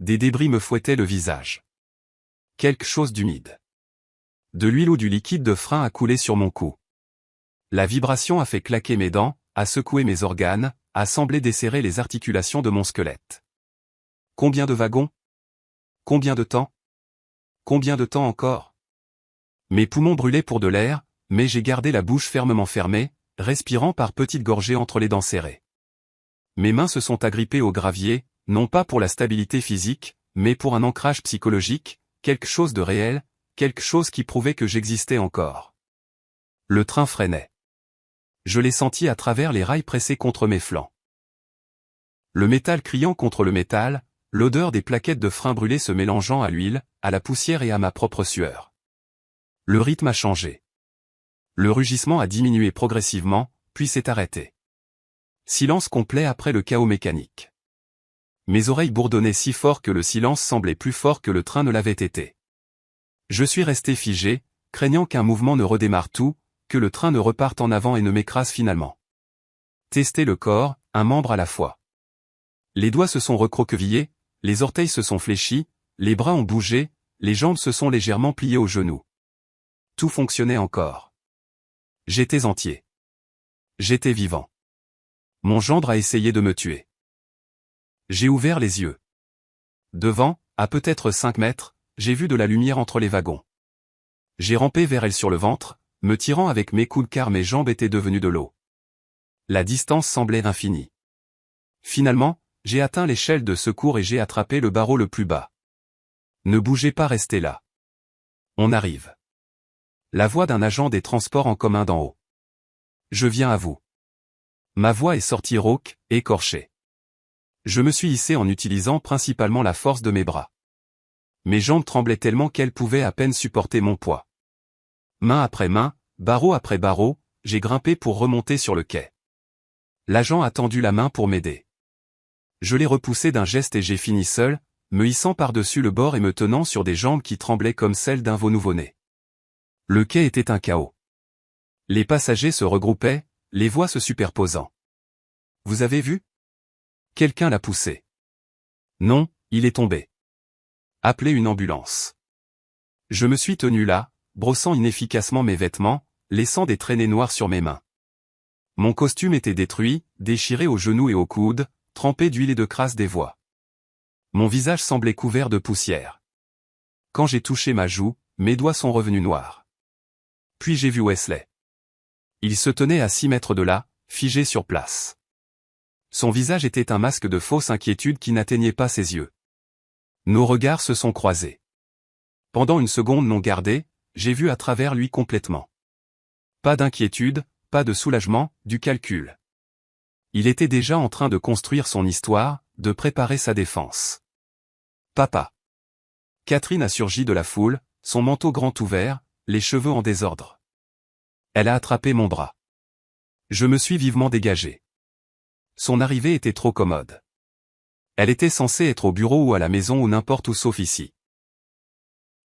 S1: Des débris me fouettaient le visage. Quelque chose d'humide. De l'huile ou du liquide de frein a coulé sur mon cou. La vibration a fait claquer mes dents, a secoué mes organes, a semblé desserrer les articulations de mon squelette. Combien de wagons? Combien de temps? Combien de temps encore? Mes poumons brûlaient pour de l'air, mais j'ai gardé la bouche fermement fermée, respirant par petites gorgées entre les dents serrées. Mes mains se sont agrippées au gravier, non pas pour la stabilité physique, mais pour un ancrage psychologique, quelque chose de réel, quelque chose qui prouvait que j'existais encore. Le train freinait. Je l'ai senti à travers les rails pressés contre mes flancs. Le métal criant contre le métal, l'odeur des plaquettes de frein brûlées se mélangeant à l'huile, à la poussière et à ma propre sueur. Le rythme a changé. Le rugissement a diminué progressivement, puis s'est arrêté. Silence complet après le chaos mécanique. Mes oreilles bourdonnaient si fort que le silence semblait plus fort que le train ne l'avait été. Je suis resté figé, craignant qu'un mouvement ne redémarre tout, que le train ne reparte en avant et ne m'écrase finalement. Tester le corps, un membre à la fois. Les doigts se sont recroquevillés, les orteils se sont fléchis, les bras ont bougé, les jambes se sont légèrement pliées aux genoux. Tout fonctionnait encore. J'étais entier. J'étais vivant. Mon gendre a essayé de me tuer. J'ai ouvert les yeux. Devant, à peut-être 5 mètres, j'ai vu de la lumière entre les wagons. J'ai rampé vers elle sur le ventre, me tirant avec mes coudes car mes jambes étaient devenues de l'eau. La distance semblait infinie. Finalement, j'ai atteint l'échelle de secours et j'ai attrapé le barreau le plus bas. Ne bougez pas, restez là. On arrive. La voix d'un agent des transports en commun d'en haut. Je viens à vous. Ma voix est sortie rauque, écorchée. Je me suis hissé en utilisant principalement la force de mes bras. Mes jambes tremblaient tellement qu'elles pouvaient à peine supporter mon poids. Main après main, barreau après barreau, j'ai grimpé pour remonter sur le quai. L'agent a tendu la main pour m'aider. Je l'ai repoussé d'un geste et j'ai fini seul, me hissant par-dessus le bord et me tenant sur des jambes qui tremblaient comme celles d'un veau nouveau-né. Le quai était un chaos. Les passagers se regroupaient, les voix se superposant. Vous avez vu? Quelqu'un l'a poussé. Non, il est tombé. Appelez une ambulance. Je me suis tenu là, brossant inefficacement mes vêtements, laissant des traînées noires sur mes mains. Mon costume était détruit, déchiré aux genoux et aux coudes, trempé d'huile et de crasse des voies. Mon visage semblait couvert de poussière. Quand j'ai touché ma joue, mes doigts sont revenus noirs. Puis j'ai vu Wesley. Il se tenait à 6 mètres de là, figé sur place. Son visage était un masque de fausse inquiétude qui n'atteignait pas ses yeux. Nos regards se sont croisés. Pendant une seconde non gardée, j'ai vu à travers lui complètement. Pas d'inquiétude, pas de soulagement, du calcul. Il était déjà en train de construire son histoire, de préparer sa défense. Papa. Catherine a surgi de la foule, son manteau grand ouvert, les cheveux en désordre. Elle a attrapé mon bras. Je me suis vivement dégagé. Son arrivée était trop commode. Elle était censée être au bureau ou à la maison ou n'importe où sauf ici.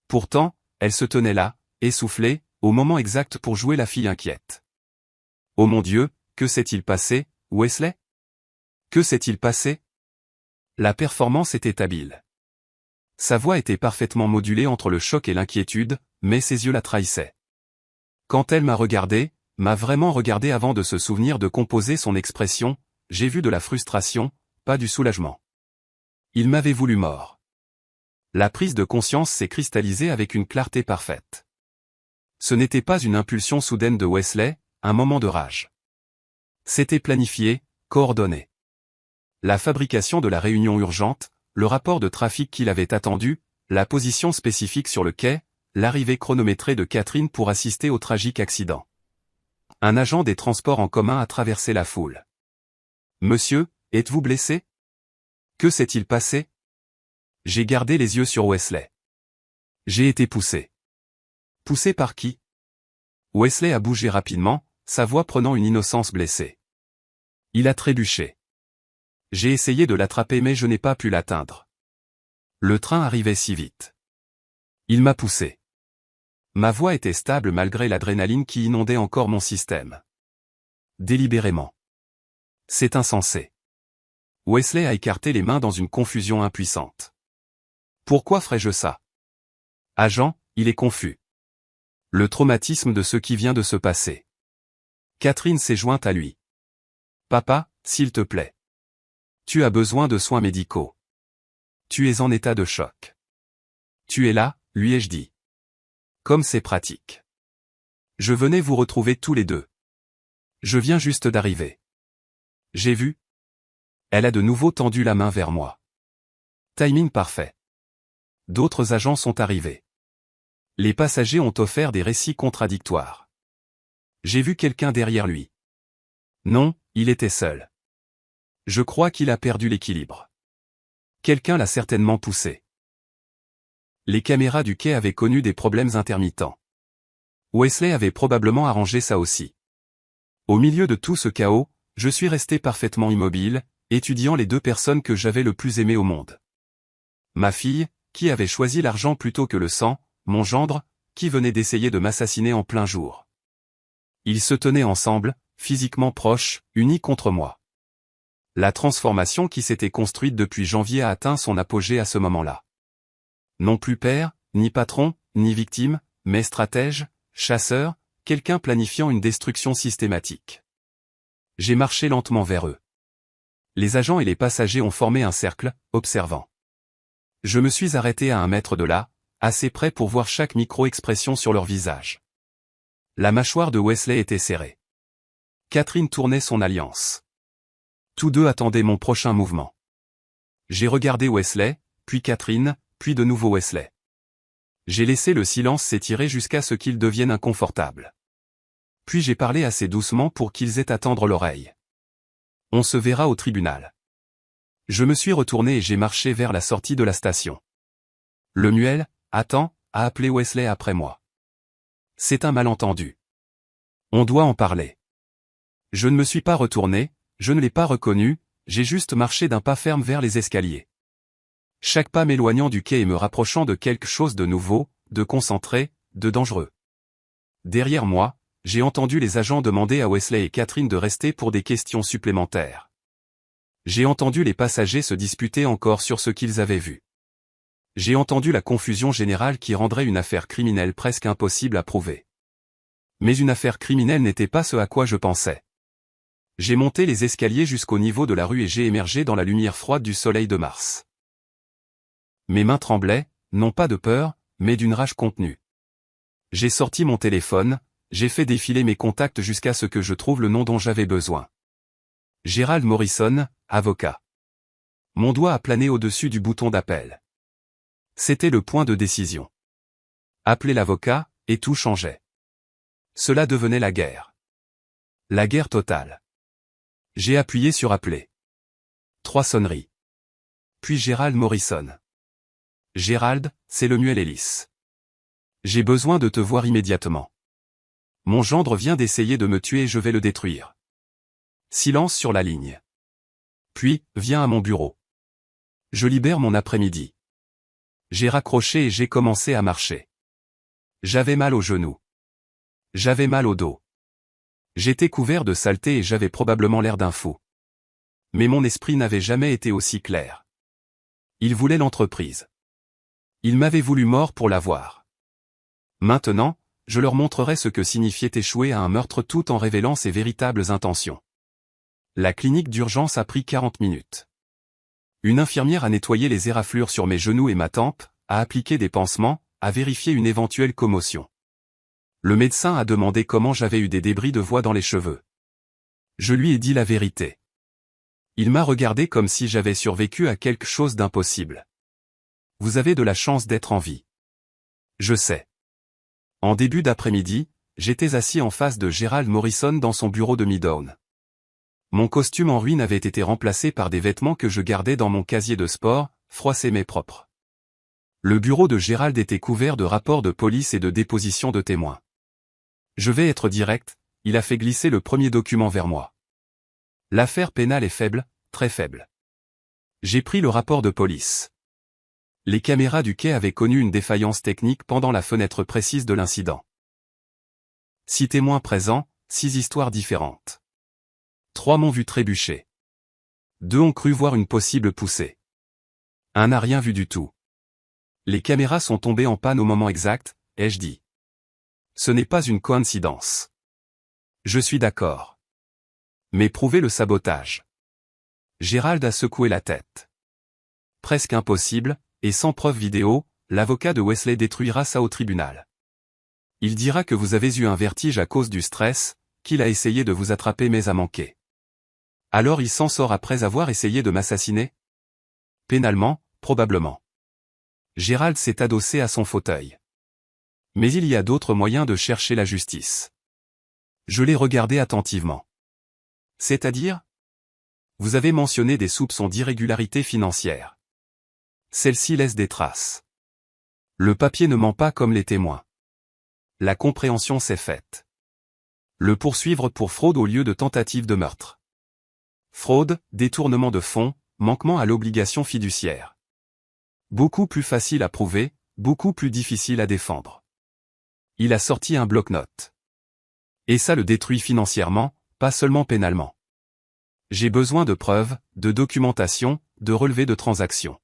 S1: Pourtant, elle se tenait là, essoufflée, au moment exact pour jouer la fille inquiète. Oh mon Dieu, que s'est-il passé, Wesley? Que s'est-il passé? La performance était habile. Sa voix était parfaitement modulée entre le choc et l'inquiétude, mais ses yeux la trahissaient. Quand elle m'a regardé, m'a vraiment regardé avant de se souvenir de composer son expression, j'ai vu de la frustration, pas du soulagement. Il m'avait voulu mort. La prise de conscience s'est cristallisée avec une clarté parfaite. Ce n'était pas une impulsion soudaine de Wesley, un moment de rage. C'était planifié, coordonné. La fabrication de la réunion urgente, le rapport de trafic qu'il avait attendu, la position spécifique sur le quai, l'arrivée chronométrée de Catherine pour assister au tragique accident. Un agent des transports en commun a traversé la foule. « Monsieur, êtes-vous blessé? Que s'est-il passé? » J'ai gardé les yeux sur Wesley. J'ai été poussé. Poussé par qui? Wesley a bougé rapidement, sa voix prenant une innocence blessée. Il a trébuché. J'ai essayé de l'attraper mais je n'ai pas pu l'atteindre. Le train arrivait si vite. Il m'a poussé. Ma voix était stable malgré l'adrénaline qui inondait encore mon système. Délibérément. C'est insensé. Wesley a écarté les mains dans une confusion impuissante. Pourquoi ferais-je ça? Agent, il est confus. Le traumatisme de ce qui vient de se passer. Catherine s'est jointe à lui. Papa, s'il te plaît. Tu as besoin de soins médicaux. Tu es en état de choc. Tu es là, lui ai-je dit. Comme c'est pratique. Je venais vous retrouver tous les deux. Je viens juste d'arriver. J'ai vu. Elle a de nouveau tendu la main vers moi. Timing parfait. D'autres agents sont arrivés. Les passagers ont offert des récits contradictoires. J'ai vu quelqu'un derrière lui. Non, il était seul. Je crois qu'il a perdu l'équilibre. Quelqu'un l'a certainement poussé. Les caméras du quai avaient connu des problèmes intermittents. Wesley avait probablement arrangé ça aussi. Au milieu de tout ce chaos, je suis resté parfaitement immobile, étudiant les deux personnes que j'avais le plus aimées au monde. Ma fille, qui avait choisi l'argent plutôt que le sang, mon gendre, qui venait d'essayer de m'assassiner en plein jour. Ils se tenaient ensemble, physiquement proches, unis contre moi. La transformation qui s'était construite depuis janvier a atteint son apogée à ce moment-là. Non plus père, ni patron, ni victime, mais stratège, chasseur, quelqu'un planifiant une destruction systématique. J'ai marché lentement vers eux. Les agents et les passagers ont formé un cercle, observant. Je me suis arrêté à 1 mètre de là, assez près pour voir chaque micro-expression sur leur visage. La mâchoire de Wesley était serrée. Catherine tournait son alliance. Tous deux attendaient mon prochain mouvement. J'ai regardé Wesley, puis Catherine, puis de nouveau Wesley. J'ai laissé le silence s'étirer jusqu'à ce qu'il devienne inconfortable. Puis j'ai parlé assez doucement pour qu'ils aient à tendre l'oreille. On se verra au tribunal. Je me suis retourné et j'ai marché vers la sortie de la station. Lemuel, attends, a appelé Wesley après moi. C'est un malentendu. On doit en parler. Je ne me suis pas retourné, je ne l'ai pas reconnu, j'ai juste marché d'un pas ferme vers les escaliers. Chaque pas m'éloignant du quai et me rapprochant de quelque chose de nouveau, de concentré, de dangereux. Derrière moi, j'ai entendu les agents demander à Wesley et Catherine de rester pour des questions supplémentaires. J'ai entendu les passagers se disputer encore sur ce qu'ils avaient vu. J'ai entendu la confusion générale qui rendrait une affaire criminelle presque impossible à prouver. Mais une affaire criminelle n'était pas ce à quoi je pensais. J'ai monté les escaliers jusqu'au niveau de la rue et j'ai émergé dans la lumière froide du soleil de mars. Mes mains tremblaient, non pas de peur, mais d'une rage contenue. J'ai sorti mon téléphone, j'ai fait défiler mes contacts jusqu'à ce que je trouve le nom dont j'avais besoin. Gerald Morrison, avocat. Mon doigt a plané au-dessus du bouton d'appel. C'était le point de décision. Appeler l'avocat, et tout changeait. Cela devenait la guerre. La guerre totale. J'ai appuyé sur appeler. 3 sonneries. Puis Gerald Morrison. Gerald, c'est Lemuel Ellis. J'ai besoin de te voir immédiatement. Mon gendre vient d'essayer de me tuer et je vais le détruire. Silence sur la ligne. Puis, viens à mon bureau. Je libère mon après-midi. J'ai raccroché et j'ai commencé à marcher. J'avais mal aux genoux. J'avais mal au dos. J'étais couvert de saleté et j'avais probablement l'air d'un fou. Mais mon esprit n'avait jamais été aussi clair. Il voulait l'entreprise. Il m'avait voulu mort pour l'avoir. Maintenant, je leur montrerai ce que signifiait échouer à un meurtre tout en révélant ses véritables intentions. La clinique d'urgence a pris 40 minutes. Une infirmière a nettoyé les éraflures sur mes genoux et ma tempe, a appliqué des pansements, a vérifié une éventuelle commotion. Le médecin a demandé comment j'avais eu des débris de voix dans les cheveux. Je lui ai dit la vérité. Il m'a regardé comme si j'avais survécu à quelque chose d'impossible. Vous avez de la chance d'être en vie. Je sais. En début d'après-midi, j'étais assis en face de Gerald Morrison dans son bureau de Midtown. Mon costume en ruine avait été remplacé par des vêtements que je gardais dans mon casier de sport, froissés mais propres. Le bureau de Gerald était couvert de rapports de police et de dépositions de témoins. Je vais être direct, il a fait glisser le premier document vers moi. L'affaire pénale est faible, très faible. J'ai pris le rapport de police. Les caméras du quai avaient connu une défaillance technique pendant la fenêtre précise de l'incident. 6 témoins présents, 6 histoires différentes. 3 m'ont vu trébucher. 2 ont cru voir une possible poussée. 1 n'a rien vu du tout. Les caméras sont tombées en panne au moment exact, ai-je dit. Ce n'est pas une coïncidence. Je suis d'accord. Mais prouvez le sabotage. Gerald a secoué la tête. Presque impossible, et sans preuve vidéo, l'avocat de Wesley détruira ça au tribunal. Il dira que vous avez eu un vertige à cause du stress, qu'il a essayé de vous attraper mais a manqué. Alors il s'en sort après avoir essayé de m'assassiner? Pénalement, probablement. Gérald s'est adossé à son fauteuil. Mais il y a d'autres moyens de chercher la justice. Je l'ai regardé attentivement. C'est-à-dire? Vous avez mentionné des soupçons d'irrégularité financière. Celle-ci laisse des traces. Le papier ne ment pas comme les témoins. La compréhension s'est faite. Le poursuivre pour fraude au lieu de tentative de meurtre. Fraude, détournement de fonds, manquement à l'obligation fiduciaire. Beaucoup plus facile à prouver, beaucoup plus difficile à défendre. Il a sorti un bloc-notes. Et ça le détruit financièrement, pas seulement pénalement. J'ai besoin de preuves, de documentation, de relevés de transactions.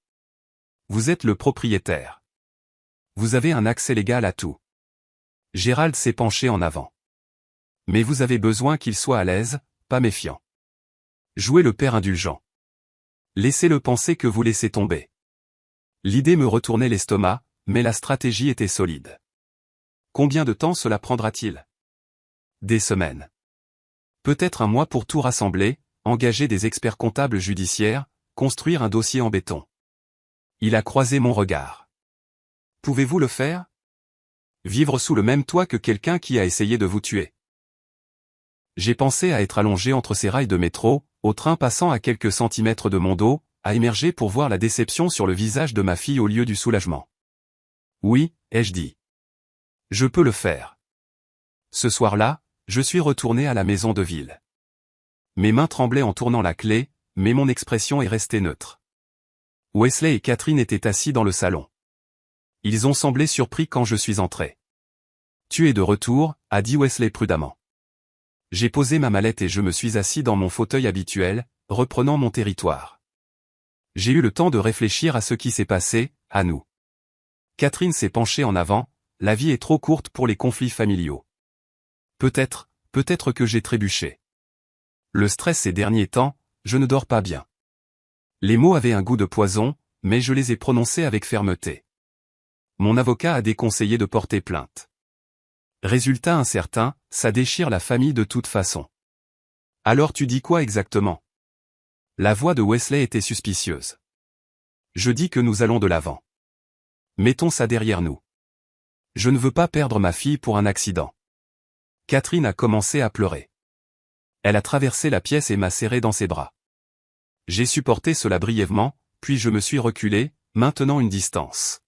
S1: Vous êtes le propriétaire. Vous avez un accès légal à tout. Gérald s'est penché en avant. Mais vous avez besoin qu'il soit à l'aise, pas méfiant. Jouez le père indulgent. Laissez-le penser que vous laissez tomber. L'idée me retournait l'estomac, mais la stratégie était solide. Combien de temps cela prendra-t-il? Des semaines. Peut-être un mois pour tout rassembler, engager des experts comptables judiciaires, construire un dossier en béton. Il a croisé mon regard. Pouvez-vous le faire? Vivre sous le même toit que quelqu'un qui a essayé de vous tuer. J'ai pensé à être allongé entre ces rails de métro, au train passant à quelques centimètres de mon dos, à émerger pour voir la déception sur le visage de ma fille au lieu du soulagement. Oui, ai-je dit. Je peux le faire. Ce soir-là, je suis retourné à la maison de ville. Mes mains tremblaient en tournant la clé, mais mon expression est restée neutre. Wesley et Catherine étaient assis dans le salon. Ils ont semblé surpris quand je suis entré. Tu es de retour, a dit Wesley prudemment. J'ai posé ma mallette et je me suis assis dans mon fauteuil habituel, reprenant mon territoire. J'ai eu le temps de réfléchir à ce qui s'est passé, à nous. Catherine s'est penchée en avant, la vie est trop courte pour les conflits familiaux. Peut-être que j'ai trébuché. Le stress ces derniers temps, je ne dors pas bien. Les mots avaient un goût de poison, mais je les ai prononcés avec fermeté. Mon avocat a déconseillé de porter plainte. Résultat incertain, ça déchire la famille de toute façon. Alors tu dis quoi exactement? La voix de Wesley était suspicieuse. Je dis que nous allons de l'avant. Mettons ça derrière nous. Je ne veux pas perdre ma fille pour un accident. Catherine a commencé à pleurer. Elle a traversé la pièce et m'a serré dans ses bras. J'ai supporté cela brièvement, puis je me suis reculé, maintenant une distance.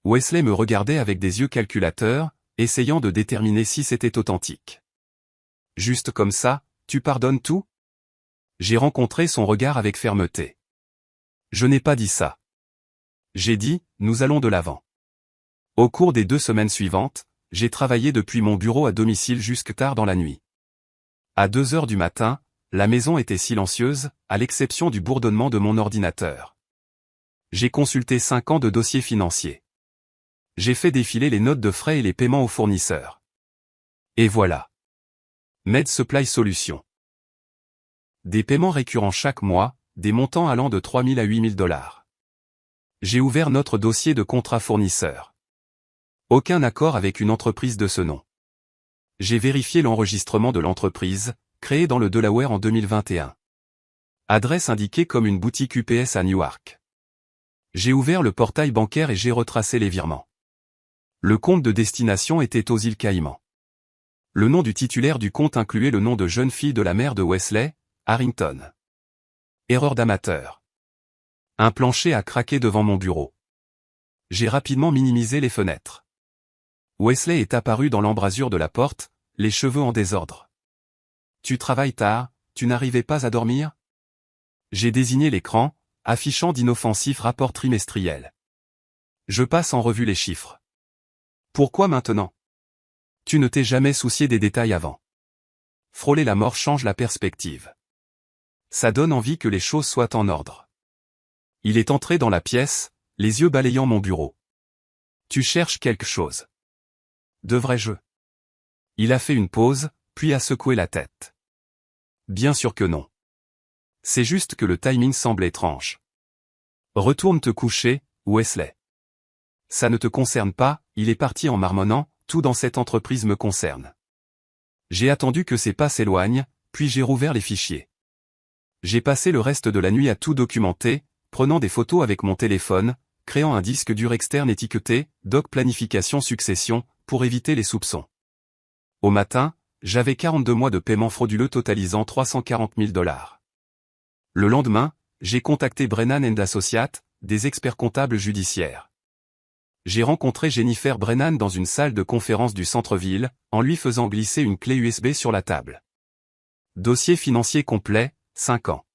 S1: Wesley me regardait avec des yeux calculateurs, essayant de déterminer si c'était authentique. Juste comme ça, tu pardonnes tout? J'ai rencontré son regard avec fermeté. Je n'ai pas dit ça. J'ai dit, nous allons de l'avant. Au cours des 2 semaines suivantes, j'ai travaillé depuis mon bureau à domicile jusque tard dans la nuit. À 2 heures du matin, la maison était silencieuse, à l'exception du bourdonnement de mon ordinateur. J'ai consulté 5 ans de dossiers financiers. J'ai fait défiler les notes de frais et les paiements aux fournisseurs. Et voilà. Med Supply Solutions. Des paiements récurrents chaque mois, des montants allant de 3 000 à 8 000 $. J'ai ouvert notre dossier de contrat fournisseur. Aucun accord avec une entreprise de ce nom. J'ai vérifié l'enregistrement de l'entreprise, créée dans le Delaware en 2021. Adresse indiquée comme une boutique UPS à Newark. J'ai ouvert le portail bancaire et j'ai retracé les virements. Le compte de destination était aux îles Caïmans. Le nom du titulaire du compte incluait le nom de jeune fille de la mère de Wesley, Harrington. Erreur d'amateur. Un plancher a craqué devant mon bureau. J'ai rapidement minimisé les fenêtres. Wesley est apparu dans l'embrasure de la porte, les cheveux en désordre. Tu travailles tard, tu n'arrivais pas à dormir? J'ai désigné l'écran, affichant d'inoffensifs rapports trimestriels. Je passe en revue les chiffres. Pourquoi maintenant? Tu ne t'es jamais soucié des détails avant. Frôler la mort change la perspective. Ça donne envie que les choses soient en ordre. Il est entré dans la pièce, les yeux balayant mon bureau. Tu cherches quelque chose. Devrais-je? Il a fait une pause, puis a secoué la tête. Bien sûr que non. C'est juste que le timing semble étrange. Retourne te coucher, Wesley. Ça ne te concerne pas, il est parti en marmonnant, tout dans cette entreprise me concerne. J'ai attendu que ses pas s'éloignent, puis j'ai rouvert les fichiers. J'ai passé le reste de la nuit à tout documenter, prenant des photos avec mon téléphone, créant un disque dur externe étiqueté « Doc Planification Succession » pour éviter les soupçons. Au matin, j'avais 42 mois de paiement frauduleux totalisant 340 000 $. Le lendemain, j'ai contacté Brennan & Associates, des experts comptables judiciaires. J'ai rencontré Jennifer Brennan dans une salle de conférence du centre-ville, en lui faisant glisser une clé USB sur la table. Dossier financier complet, 5 ans.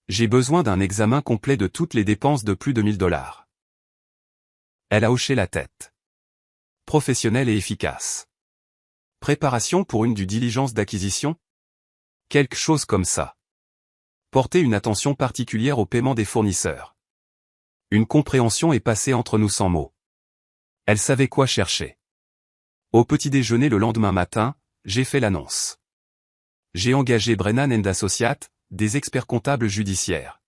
S1: J'ai besoin d'un examen complet de toutes les dépenses de plus de 1000 $. Elle a hoché la tête. Professionnel et efficace. Préparation pour une due diligence d'acquisition? Quelque chose comme ça. Porter une attention particulière au paiement des fournisseurs. Une compréhension est passée entre nous sans mots. Elle savait quoi chercher. Au petit déjeuner le lendemain matin, j'ai fait l'annonce. J'ai engagé Brennan & Associates, des experts comptables judiciaires.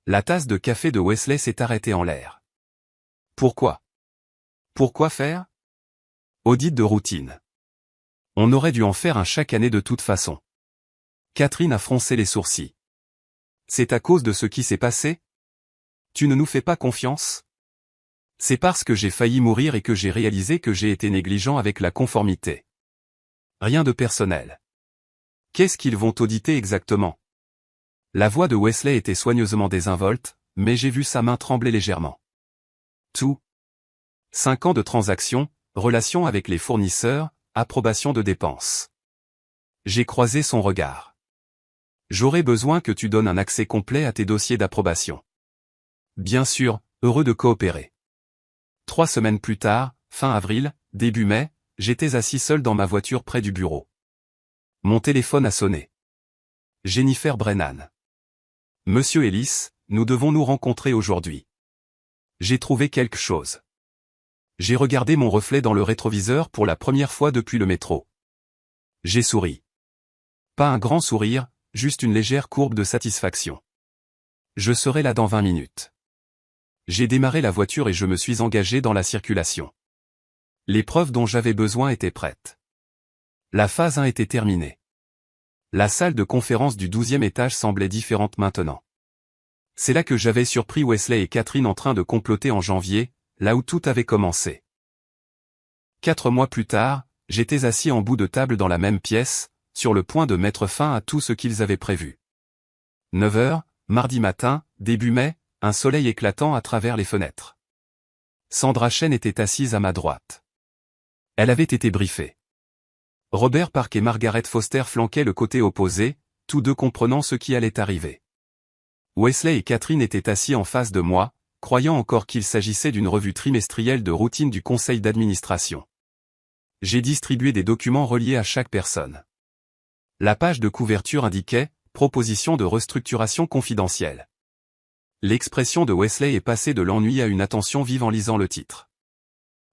S1: La tasse de café de Wesley s'est arrêtée en l'air. Pourquoi? Pourquoi faire? Audit de routine. On aurait dû en faire un chaque année de toute façon. Catherine a froncé les sourcils. C'est à cause de ce qui s'est passé? Tu ne nous fais pas confiance? C'est parce que j'ai failli mourir et que j'ai réalisé que j'ai été négligent avec la conformité. Rien de personnel. Qu'est-ce qu'ils vont auditer exactement? La voix de Wesley était soigneusement désinvolte, mais j'ai vu sa main trembler légèrement. Tout. 5 ans de transactions, relations avec les fournisseurs, approbation de dépenses. J'ai croisé son regard. J'aurais besoin que tu donnes un accès complet à tes dossiers d'approbation. Bien sûr, heureux de coopérer. 3 semaines plus tard, fin avril, début mai, j'étais assis seul dans ma voiture près du bureau. Mon téléphone a sonné. Jennifer Brennan. Monsieur Ellis, nous devons nous rencontrer aujourd'hui. J'ai trouvé quelque chose. J'ai regardé mon reflet dans le rétroviseur pour la première fois depuis le métro. J'ai souri. Pas un grand sourire, juste une légère courbe de satisfaction. Je serai là dans 20 minutes. J'ai démarré la voiture et je me suis engagé dans la circulation. Les preuves dont j'avais besoin étaient prêtes. La phase 1 était terminée. La salle de conférence du 12e étage semblait différente maintenant. C'est là que j'avais surpris Wesley et Catherine en train de comploter en janvier, là où tout avait commencé. 4 mois plus tard, j'étais assis en bout de table dans la même pièce, sur le point de mettre fin à tout ce qu'ils avaient prévu. 9 heures, mardi matin, début mai, un soleil éclatant à travers les fenêtres. Sandra Chen était assise à ma droite. Elle avait été briefée. Robert Park et Margaret Foster flanquaient le côté opposé, tous deux comprenant ce qui allait arriver. Wesley et Catherine étaient assis en face de moi, croyant encore qu'il s'agissait d'une revue trimestrielle de routine du conseil d'administration. J'ai distribué des documents reliés à chaque personne. La page de couverture indiquait « Proposition de restructuration confidentielle ». L'expression de Wesley est passée de l'ennui à une attention vive en lisant le titre.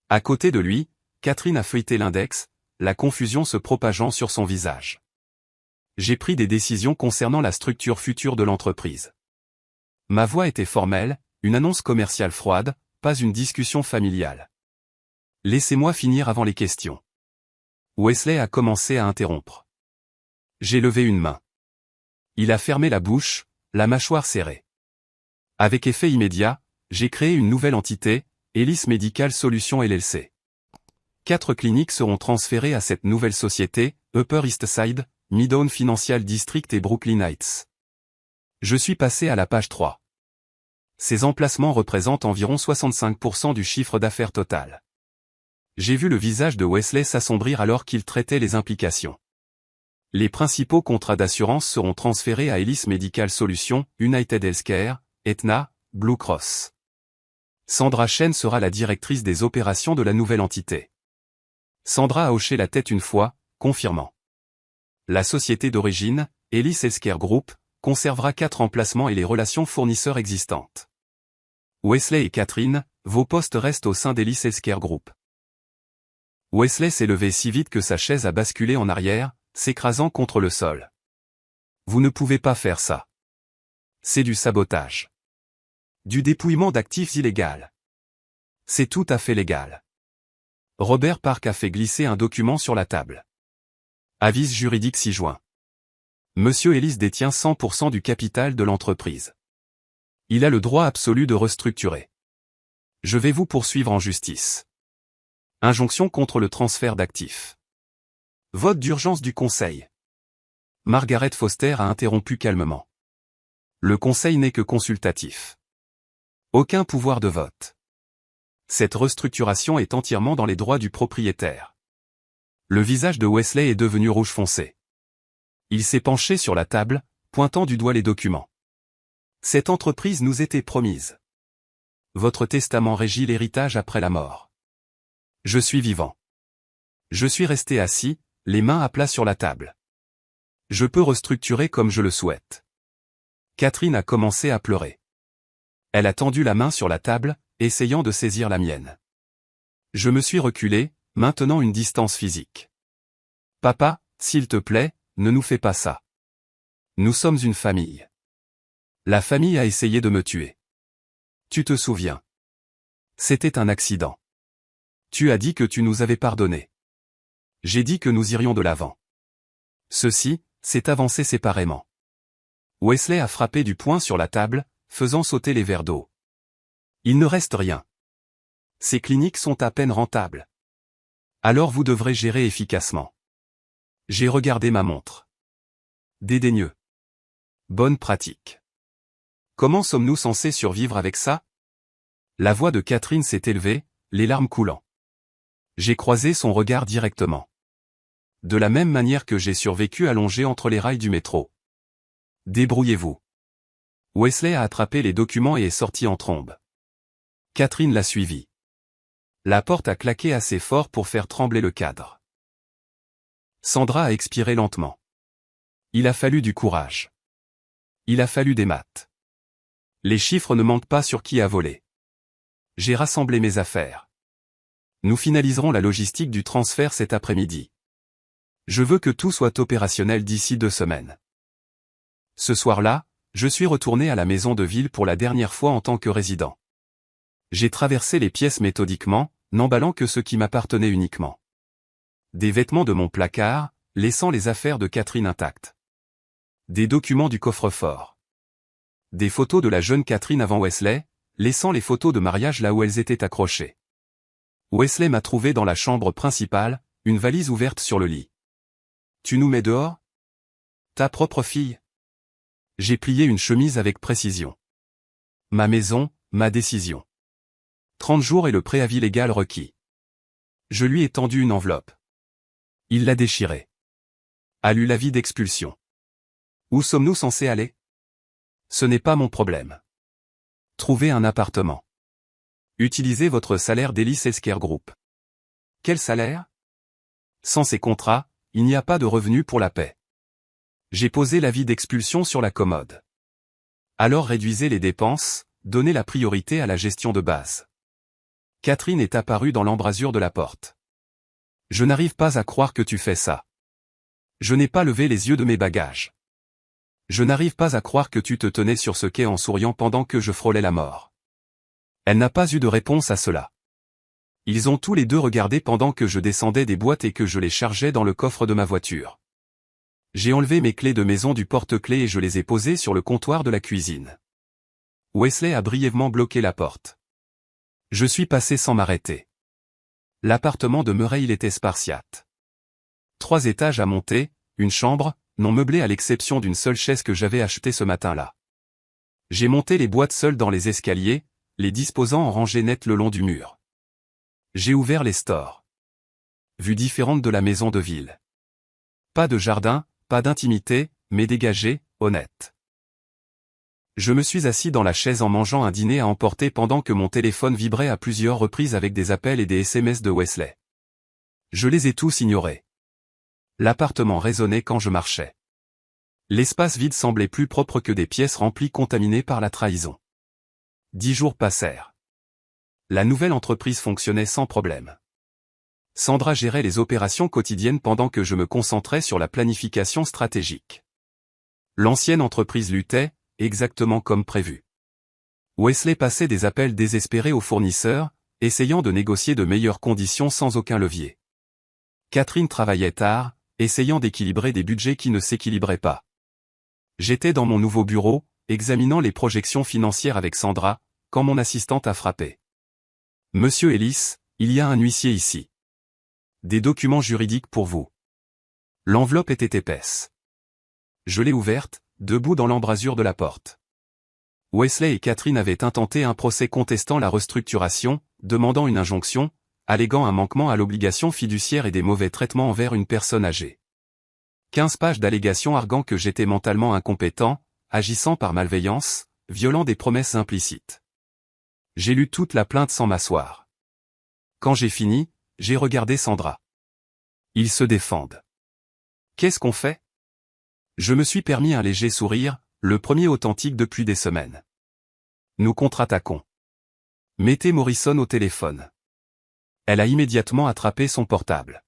S1: À côté de lui, Catherine a feuilleté l'index, la confusion se propageant sur son visage. J'ai pris des décisions concernant la structure future de l'entreprise. Ma voix était formelle, une annonce commerciale froide, pas une discussion familiale. Laissez-moi finir avant les questions. Wesley a commencé à interrompre. J'ai levé une main. Il a fermé la bouche, la mâchoire serrée. Avec effet immédiat, j'ai créé une nouvelle entité, Ellis Medical Solutions LLC. 4 cliniques seront transférées à cette nouvelle société, Upper East Side, Midtown Financial District et Brooklyn Heights. Je suis passé à la page 3. Ces emplacements représentent environ 65% du chiffre d'affaires total. J'ai vu le visage de Wesley s'assombrir alors qu'il traitait les implications. Les principaux contrats d'assurance seront transférés à Ellis Medical Solutions, United Healthcare, Aetna, Blue Cross. Sandra Chen sera la directrice des opérations de la nouvelle entité. Sandra a hoché la tête une fois, confirmant. La société d'origine, Ellis Healthcare Group, conservera 4 emplacements et les relations fournisseurs existantes. Wesley et Catherine, vos postes restent au sein d'Ellis Healthcare Group. Wesley s'est levé si vite que sa chaise a basculé en arrière, s'écrasant contre le sol. Vous ne pouvez pas faire ça. C'est du sabotage. Du dépouillement d'actifs illégal. C'est tout à fait légal. Robert Park a fait glisser un document sur la table. Avis juridique ci-joint. Monsieur Ellis détient 100% du capital de l'entreprise. Il a le droit absolu de restructurer. Je vais vous poursuivre en justice. Injonction contre le transfert d'actifs. Vote d'urgence du Conseil. Margaret Foster a interrompu calmement. Le Conseil n'est que consultatif. Aucun pouvoir de vote. Cette restructuration est entièrement dans les droits du propriétaire. Le visage de Wesley est devenu rouge foncé. Il s'est penché sur la table, pointant du doigt les documents. Cette entreprise nous était promise. Votre testament régit l'héritage après la mort. Je suis vivant. Je suis resté assis, les mains à plat sur la table. Je peux restructurer comme je le souhaite. Catherine a commencé à pleurer. Elle a tendu la main sur la table, essayant de saisir la mienne. Je me suis reculé, maintenant une distance physique. Papa, s'il te plaît, ne nous fais pas ça. Nous sommes une famille. La famille a essayé de me tuer. Tu te souviens? C'était un accident. Tu as dit que tu nous avais pardonné. J'ai dit que nous irions de l'avant. Ceci, s'est avancé séparément. Wesley a frappé du poing sur la table, faisant sauter les verres d'eau. Il ne reste rien. Ces cliniques sont à peine rentables. Alors vous devrez gérer efficacement. J'ai regardé ma montre. Dédaigneux. Bonne pratique. Comment sommes-nous censés survivre avec ça? La voix de Catherine s'est élevée, les larmes coulant. J'ai croisé son regard directement. De la même manière que j'ai survécu allongé entre les rails du métro. Débrouillez-vous. Wesley a attrapé les documents et est sorti en trombe. Catherine l'a suivi. La porte a claqué assez fort pour faire trembler le cadre. Sandra a expiré lentement. Il a fallu du courage. Il a fallu des maths. Les chiffres ne mentent pas sur qui a volé. J'ai rassemblé mes affaires. Nous finaliserons la logistique du transfert cet après-midi. Je veux que tout soit opérationnel d'ici 2 semaines. Ce soir-là, je suis retourné à la maison de ville pour la dernière fois en tant que résident. J'ai traversé les pièces méthodiquement, n'emballant que ce qui m'appartenait uniquement. Des vêtements de mon placard, laissant les affaires de Catherine intactes. Des documents du coffre-fort. Des photos de la jeune Catherine avant Wesley, laissant les photos de mariage là où elles étaient accrochées. Wesley m'a trouvé dans la chambre principale, une valise ouverte sur le lit. Tu nous mets dehors? Ta propre fille? J'ai plié une chemise avec précision. Ma maison, ma décision. 30 jours et le préavis légal requis. Je lui ai tendu une enveloppe. Il l'a déchirée. A lu l'avis d'expulsion. Où sommes-nous censés aller? Ce n'est pas mon problème. Trouvez un appartement. Utilisez votre salaire d'Ellis Healthcare Group. Quel salaire? Sans ces contrats, il n'y a pas de revenu pour la paix. J'ai posé l'avis d'expulsion sur la commode. Alors réduisez les dépenses, donnez la priorité à la gestion de base. Catherine est apparue dans l'embrasure de la porte. Je n'arrive pas à croire que tu fais ça. Je n'ai pas levé les yeux de mes bagages. Je n'arrive pas à croire que tu te tenais sur ce quai en souriant pendant que je frôlais la mort. Elle n'a pas eu de réponse à cela. Ils ont tous les deux regardé pendant que je descendais des boîtes et que je les chargeais dans le coffre de ma voiture. J'ai enlevé mes clés de maison du porte-clés et je les ai posées sur le comptoir de la cuisine. Wesley a brièvement bloqué la porte. Je suis passé sans m'arrêter. L'appartement demeurait il était spartiate. 3 étages à monter, une chambre, non meublée à l'exception d'une seule chaise que j'avais achetée ce matin-là. J'ai monté les boîtes seul dans les escaliers, les disposant en rangées nettes le long du mur. J'ai ouvert les stores. Vue différente de la maison de ville. Pas de jardin, pas d'intimité, mais dégagé, honnête. Je me suis assis dans la chaise en mangeant un dîner à emporter pendant que mon téléphone vibrait à plusieurs reprises avec des appels et des SMS de Wesley. Je les ai tous ignorés. L'appartement résonnait quand je marchais. L'espace vide semblait plus propre que des pièces remplies contaminées par la trahison. 10 jours passèrent. La nouvelle entreprise fonctionnait sans problème. Sandra gérait les opérations quotidiennes pendant que je me concentrais sur la planification stratégique. L'ancienne entreprise luttait, exactement comme prévu. Wesley passait des appels désespérés aux fournisseurs, essayant de négocier de meilleures conditions sans aucun levier. Catherine travaillait tard, essayant d'équilibrer des budgets qui ne s'équilibraient pas. J'étais dans mon nouveau bureau, examinant les projections financières avec Sandra, quand mon assistante a frappé. « Monsieur Ellis, il y a un huissier ici. Des documents juridiques pour vous. » L'enveloppe était épaisse. Je l'ai ouverte, debout dans l'embrasure de la porte. Wesley et Catherine avaient intenté un procès contestant la restructuration, demandant une injonction, alléguant un manquement à l'obligation fiduciaire et des mauvais traitements envers une personne âgée. 15 pages d'allégations arguant que j'étais mentalement incompétent, agissant par malveillance, violant des promesses implicites. J'ai lu toute la plainte sans m'asseoir. Quand j'ai fini, j'ai regardé Sandra. Ils se défendent. Qu'est-ce qu'on fait? Je me suis permis un léger sourire, le premier authentique depuis des semaines. Nous contre-attaquons. Mettez Morrison au téléphone. Elle a immédiatement attrapé son portable.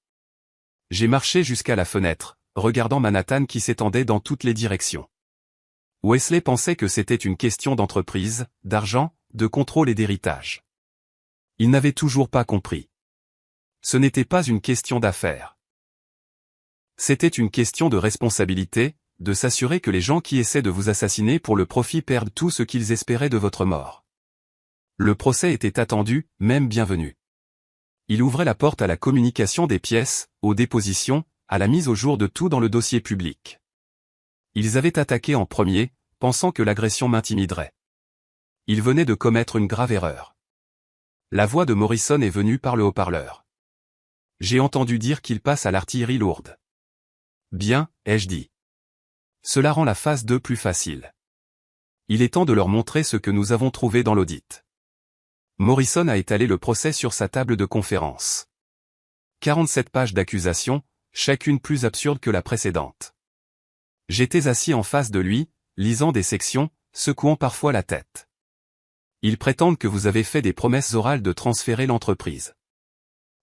S1: J'ai marché jusqu'à la fenêtre, regardant Manhattan qui s'étendait dans toutes les directions. Wesley pensait que c'était une question d'entreprise, d'argent, de contrôle et d'héritage. Il n'avait toujours pas compris. Ce n'était pas une question d'affaires. C'était une question de responsabilité, de s'assurer que les gens qui essaient de vous assassiner pour le profit perdent tout ce qu'ils espéraient de votre mort. Le procès était attendu, même bienvenu. Il ouvrait la porte à la communication des pièces, aux dépositions, à la mise au jour de tout dans le dossier public. Ils avaient attaqué en premier, pensant que l'agression m'intimiderait. Ils venaient de commettre une grave erreur. La voix de Morrison est venue par le haut-parleur. J'ai entendu dire qu'il passe à l'artillerie lourde. Bien, ai-je dit. Cela rend la phase 2 plus facile. Il est temps de leur montrer ce que nous avons trouvé dans l'audit. Morrison a étalé le procès sur sa table de conférence. 47 pages d'accusations, chacune plus absurde que la précédente. J'étais assis en face de lui, lisant des sections, secouant parfois la tête. Ils prétendent que vous avez fait des promesses orales de transférer l'entreprise.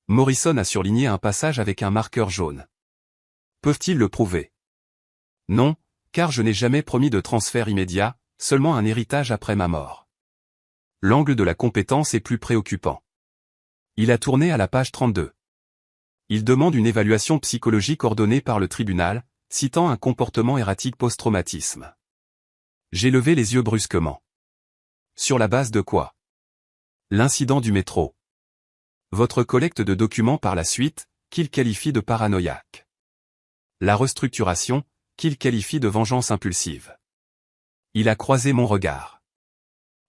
S1: Morrison a surligné un passage avec un marqueur jaune. Peuvent-ils le prouver? Non, car je n'ai jamais promis de transfert immédiat, seulement un héritage après ma mort. L'angle de la compétence est plus préoccupant. Il a tourné à la page 32. Il demande une évaluation psychologique ordonnée par le tribunal, citant un comportement erratique post-traumatisme. J'ai levé les yeux brusquement. Sur la base de quoi? L'incident du métro. Votre collecte de documents par la suite, qu'il qualifie de paranoïaque. La restructuration, qu'il qualifie de vengeance impulsive. Il a croisé mon regard.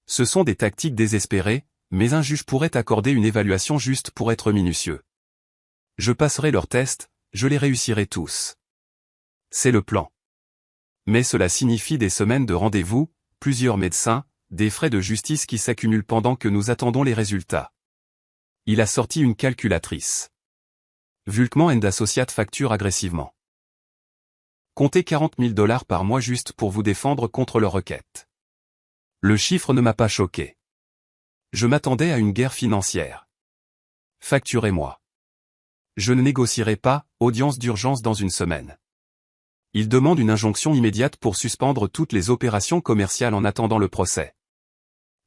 S1: Ce sont des tactiques désespérées, mais un juge pourrait accorder une évaluation juste pour être minutieux. Je passerai leurs tests, je les réussirai tous. C'est le plan. Mais cela signifie des semaines de rendez-vous, plusieurs médecins, des frais de justice qui s'accumulent pendant que nous attendons les résultats. Il a sorti une calculatrice. Vulkman & Associates facture agressivement. Comptez $40 000 par mois juste pour vous défendre contre leur requête. Le chiffre ne m'a pas choqué. Je m'attendais à une guerre financière. Facturez-moi. Je ne négocierai pas, audience d'urgence dans une semaine. Il demande une injonction immédiate pour suspendre toutes les opérations commerciales en attendant le procès.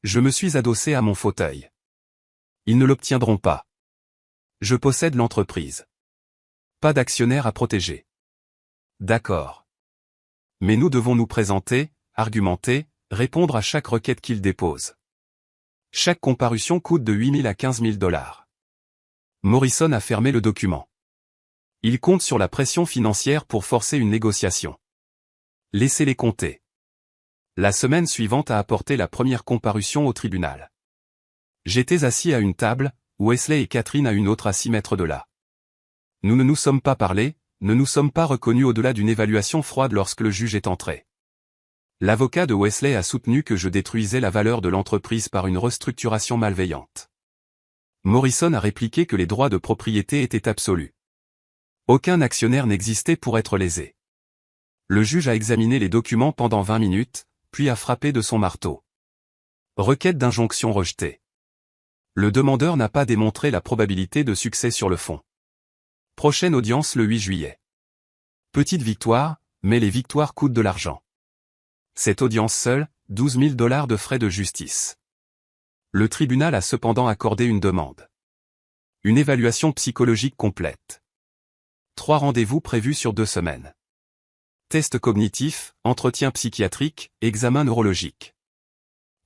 S1: Je me suis adossé à mon fauteuil. Ils ne l'obtiendront pas. Je possède l'entreprise. Pas d'actionnaire à protéger. D'accord. Mais nous devons nous présenter, argumenter, répondre à chaque requête qu'ils déposent. Chaque comparution coûte de 8 000 à 15 000 $. Morrison a fermé le document. Il compte sur la pression financière pour forcer une négociation. Laissez-les compter. La semaine suivante a apporté la première comparution au tribunal. J'étais assis à une table, Wesley et Catherine à une autre à 6 mètres de là. Nous ne nous sommes pas parlé, ne nous sommes pas reconnus au-delà d'une évaluation froide lorsque le juge est entré. L'avocat de Wesley a soutenu que je détruisais la valeur de l'entreprise par une restructuration malveillante. Morrison a répliqué que les droits de propriété étaient absolus. Aucun actionnaire n'existait pour être lésé. Le juge a examiné les documents pendant 20 minutes, puis a frappé de son marteau. Requête d'injonction rejetée. Le demandeur n'a pas démontré la probabilité de succès sur le fond. Prochaine audience le 8 juillet. Petite victoire, mais les victoires coûtent de l'argent. Cette audience seule, 12 000 $ de frais de justice. Le tribunal a cependant accordé une demande. Une évaluation psychologique complète. 3 rendez-vous prévus sur 2 semaines. Test cognitif, entretien psychiatrique, examen neurologique.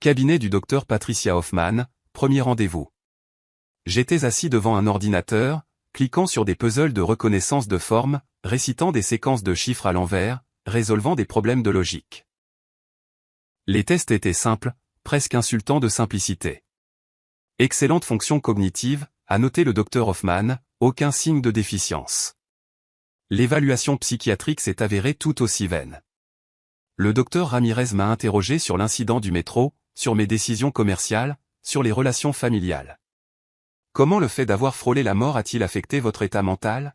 S1: Cabinet du docteur Patricia Hoffman, premier rendez-vous. J'étais assis devant un ordinateur, cliquant sur des puzzles de reconnaissance de forme, récitant des séquences de chiffres à l'envers, résolvant des problèmes de logique. Les tests étaient simples, presque insultants de simplicité. Excellente fonction cognitive, a noté le docteur Hoffman, aucun signe de déficience. L'évaluation psychiatrique s'est avérée tout aussi vaine. Le docteur Ramirez m'a interrogé sur l'incident du métro, sur mes décisions commerciales, sur les relations familiales. Comment le fait d'avoir frôlé la mort a-t-il affecté votre état mental?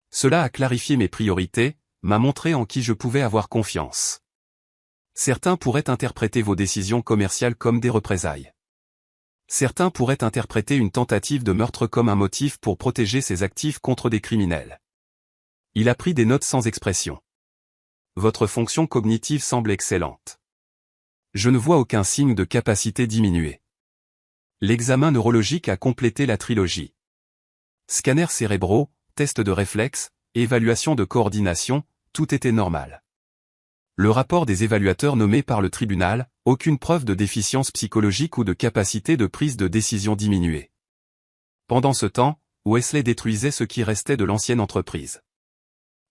S1: Cela a clarifié mes priorités, m'a montré en qui je pouvais avoir confiance. Certains pourraient interpréter vos décisions commerciales comme des représailles. Certains pourraient interpréter une tentative de meurtre comme un motif pour protéger ses actifs contre des criminels. Il a pris des notes sans expression. Votre fonction cognitive semble excellente. Je ne vois aucun signe de capacité diminuée. L'examen neurologique a complété la trilogie. Scanners cérébraux, test de réflexe, évaluation de coordination, tout était normal. Le rapport des évaluateurs nommés par le tribunal, aucune preuve de déficience psychologique ou de capacité de prise de décision diminuée. Pendant ce temps, Wesley détruisait ce qui restait de l'ancienne entreprise.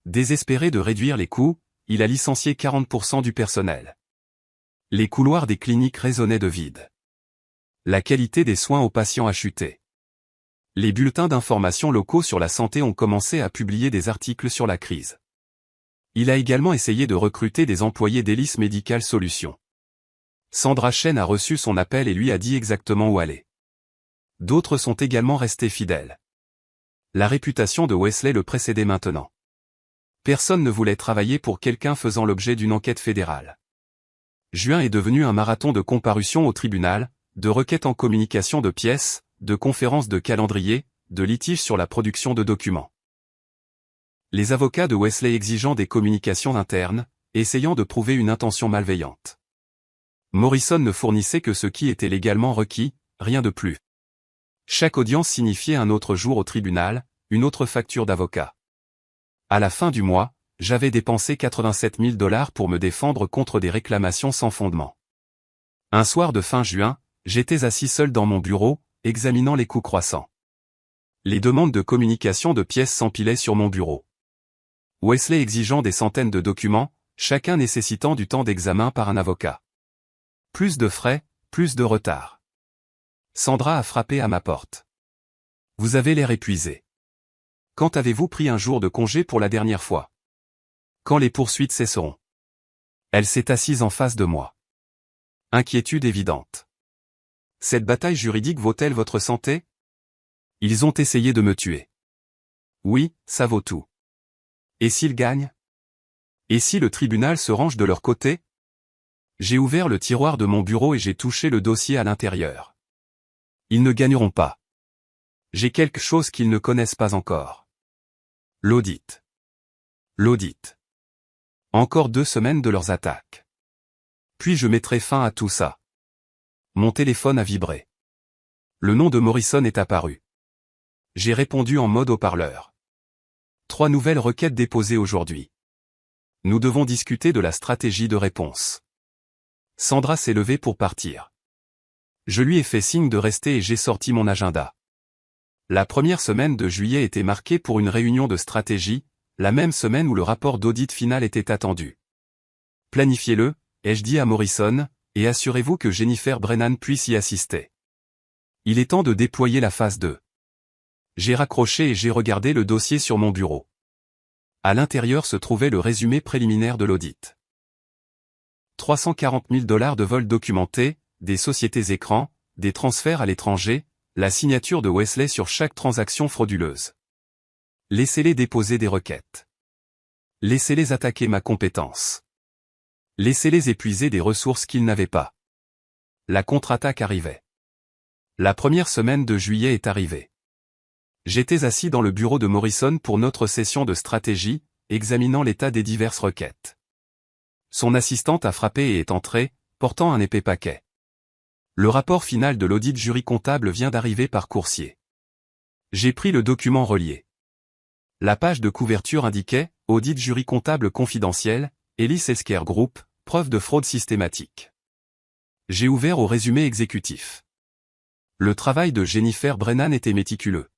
S1: Désespéré de réduire les coûts, il a licencié 40% du personnel. Les couloirs des cliniques résonnaient de vide. La qualité des soins aux patients a chuté. Les bulletins d'information locaux sur la santé ont commencé à publier des articles sur la crise. Il a également essayé de recruter des employés d'Hélice Medical Solutions. Sandra Chen a reçu son appel et lui a dit exactement où aller. D'autres sont également restés fidèles. La réputation de Wesley le précédait maintenant. Personne ne voulait travailler pour quelqu'un faisant l'objet d'une enquête fédérale. Juin est devenu un marathon de comparutions au tribunal, de requêtes en communication de pièces, de conférences de calendrier, de litiges sur la production de documents. Les avocats de Wesley exigeant des communications internes, essayant de prouver une intention malveillante. Morrison ne fournissait que ce qui était légalement requis, rien de plus. Chaque audience signifiait un autre jour au tribunal, une autre facture d'avocat. À la fin du mois, j'avais dépensé $87 000 pour me défendre contre des réclamations sans fondement. Un soir de fin juin, j'étais assis seul dans mon bureau, examinant les coûts croissants. Les demandes de communication de pièces s'empilaient sur mon bureau. Wesley exigeant des centaines de documents, chacun nécessitant du temps d'examen par un avocat. Plus de frais, plus de retard. Sandra a frappé à ma porte. Vous avez l'air épuisé. Quand avez-vous pris un jour de congé pour la dernière fois? Quand les poursuites cesseront? Elle s'est assise en face de moi. Inquiétude évidente. Cette bataille juridique vaut-elle votre santé? Ils ont essayé de me tuer. Oui, ça vaut tout. Et s'ils gagnent? Et si le tribunal se range de leur côté? J'ai ouvert le tiroir de mon bureau et j'ai touché le dossier à l'intérieur. Ils ne gagneront pas. J'ai quelque chose qu'ils ne connaissent pas encore. L'audit. L'audit. Encore 2 semaines de leurs attaques. Puis je mettrai fin à tout ça. Mon téléphone a vibré. Le nom de Morrison est apparu. J'ai répondu en mode haut-parleur. 3 nouvelles requêtes déposées aujourd'hui. Nous devons discuter de la stratégie de réponse. Sandra s'est levée pour partir. Je lui ai fait signe de rester et j'ai sorti mon agenda. La première semaine de juillet était marquée pour une réunion de stratégie, la même semaine où le rapport d'audit final était attendu. Planifiez-le, ai-je dit à Morrison, et assurez-vous que Jennifer Brennan puisse y assister. Il est temps de déployer la phase 2. J'ai raccroché et j'ai regardé le dossier sur mon bureau. À l'intérieur se trouvait le résumé préliminaire de l'audit. $340 000 de vols documentés, des sociétés écrans, des transferts à l'étranger, la signature de Wesley sur chaque transaction frauduleuse. Laissez-les déposer des requêtes. Laissez-les attaquer ma compétence. Laissez-les épuiser des ressources qu'ils n'avaient pas. La contre-attaque arrivait. La première semaine de juillet est arrivée. J'étais assis dans le bureau de Morrison pour notre session de stratégie, examinant l'état des diverses requêtes. Son assistante a frappé et est entrée, portant un épais paquet. Le rapport final de l'audit jury comptable vient d'arriver par coursier. J'ai pris le document relié. La page de couverture indiquait « Audit jury comptable confidentiel, Ellis Healthcare Group, preuve de fraude systématique ». J'ai ouvert au résumé exécutif. Le travail de Jennifer Brennan était méticuleux.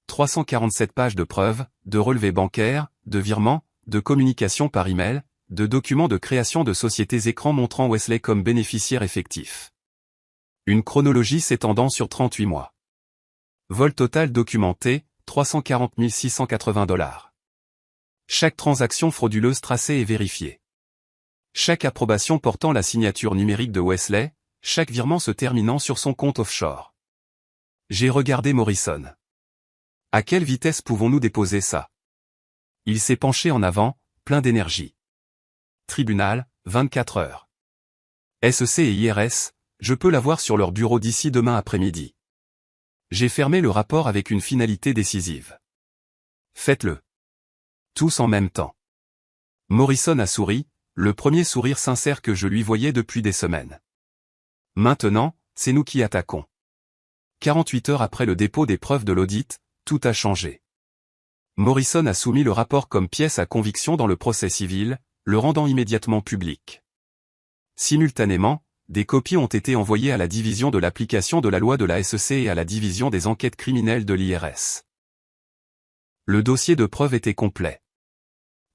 S1: 347 pages de preuves, de relevés bancaires, de virements, de communications par email, de documents de création de sociétés écrans montrant Wesley comme bénéficiaire effectif. Une chronologie s'étendant sur 38 mois. Vol total documenté, 340 680 $. Chaque transaction frauduleuse tracée et vérifiée. Chaque approbation portant la signature numérique de Wesley, chaque virement se terminant sur son compte offshore. J'ai regardé Morrison. À quelle vitesse pouvons-nous déposer ça? Il s'est penché en avant, plein d'énergie. Tribunal, 24 heures. SEC et IRS, je peux l'avoir sur leur bureau d'ici demain après-midi. J'ai fermé le rapport avec une finalité décisive. Faites-le. Tous en même temps. Morrison a souri, le premier sourire sincère que je lui voyais depuis des semaines. Maintenant, c'est nous qui attaquons. 48 heures après le dépôt des preuves de l'audit, tout a changé. Morrison a soumis le rapport comme pièce à conviction dans le procès civil, le rendant immédiatement public. Simultanément, des copies ont été envoyées à la division de l'application de la loi de la SEC et à la division des enquêtes criminelles de l'IRS. Le dossier de preuve était complet.